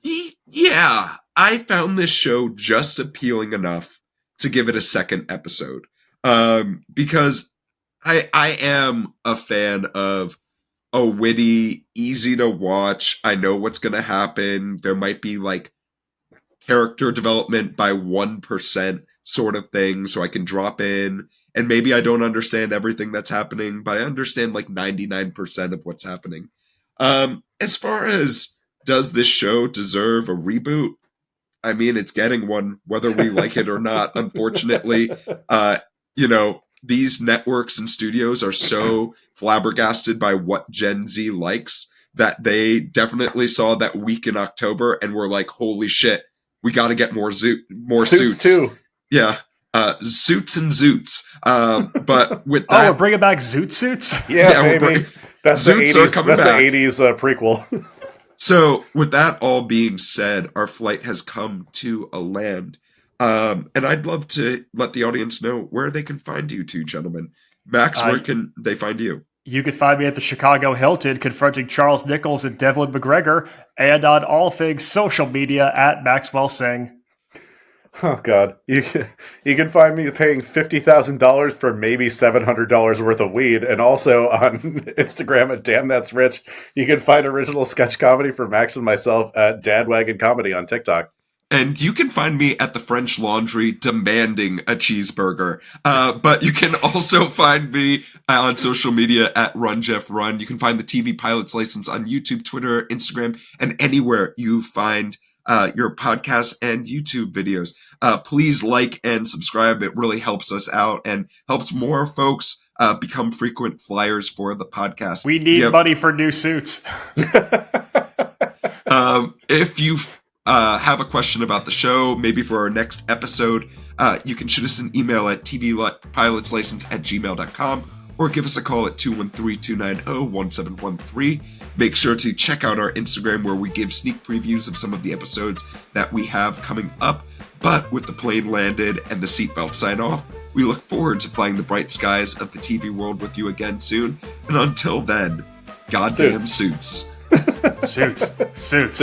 I found this show just appealing enough to give it a second episode. Because I am a fan of a witty, easy to watch, I know what's going to happen, there might be character development by 1% sort of thing, so I can drop in, and maybe I don't understand everything that's happening, but I understand 99% of what's happening. As far as does this show deserve a reboot? I mean, it's getting one, whether we like it or not, unfortunately. These networks and studios are so flabbergasted by what Gen Z likes that they definitely saw that week in October and were like, holy shit, we got to get more suits too. Yeah. Suits and Zoots. But with that, we're bringing back Zoot Suits? Yeah, baby. That's Zoots the 80s, are coming that's back. The 80s prequel. So with that all being said, our flight has come to a land. And I'd love to let the audience know where they can find you two gentlemen. Max, where can they find you? You can find me at the Chicago Hilton confronting Charles Nichols and Devlin McGregor, and on all things social media at Maxwell Singh. Oh, God. You can find me paying $50,000 for maybe $700 worth of weed, and also on Instagram at Damn That's Rich. You can find original sketch comedy for Max and myself at Dadwagon Comedy on TikTok. And you can find me at the French Laundry demanding a cheeseburger. But you can also find me on social media at RunJeffRun. You can find the TV Pilot's License on YouTube, Twitter, Instagram, and anywhere you find your podcasts and YouTube videos. Please like and subscribe. It really helps us out and helps more folks become frequent flyers for the podcast. We need money for new suits. If you have a question about the show, maybe for our next episode, you can shoot us an email at tvpilotslicense@gmail.com or give us a call at 213-290-1713. Make sure to check out our Instagram where we give sneak previews of some of the episodes that we have coming up. But with the plane landed and the seatbelt sign off, we look forward to flying the bright skies of the TV world with you again soon. And until then, goddamn suits. Suits. Suits.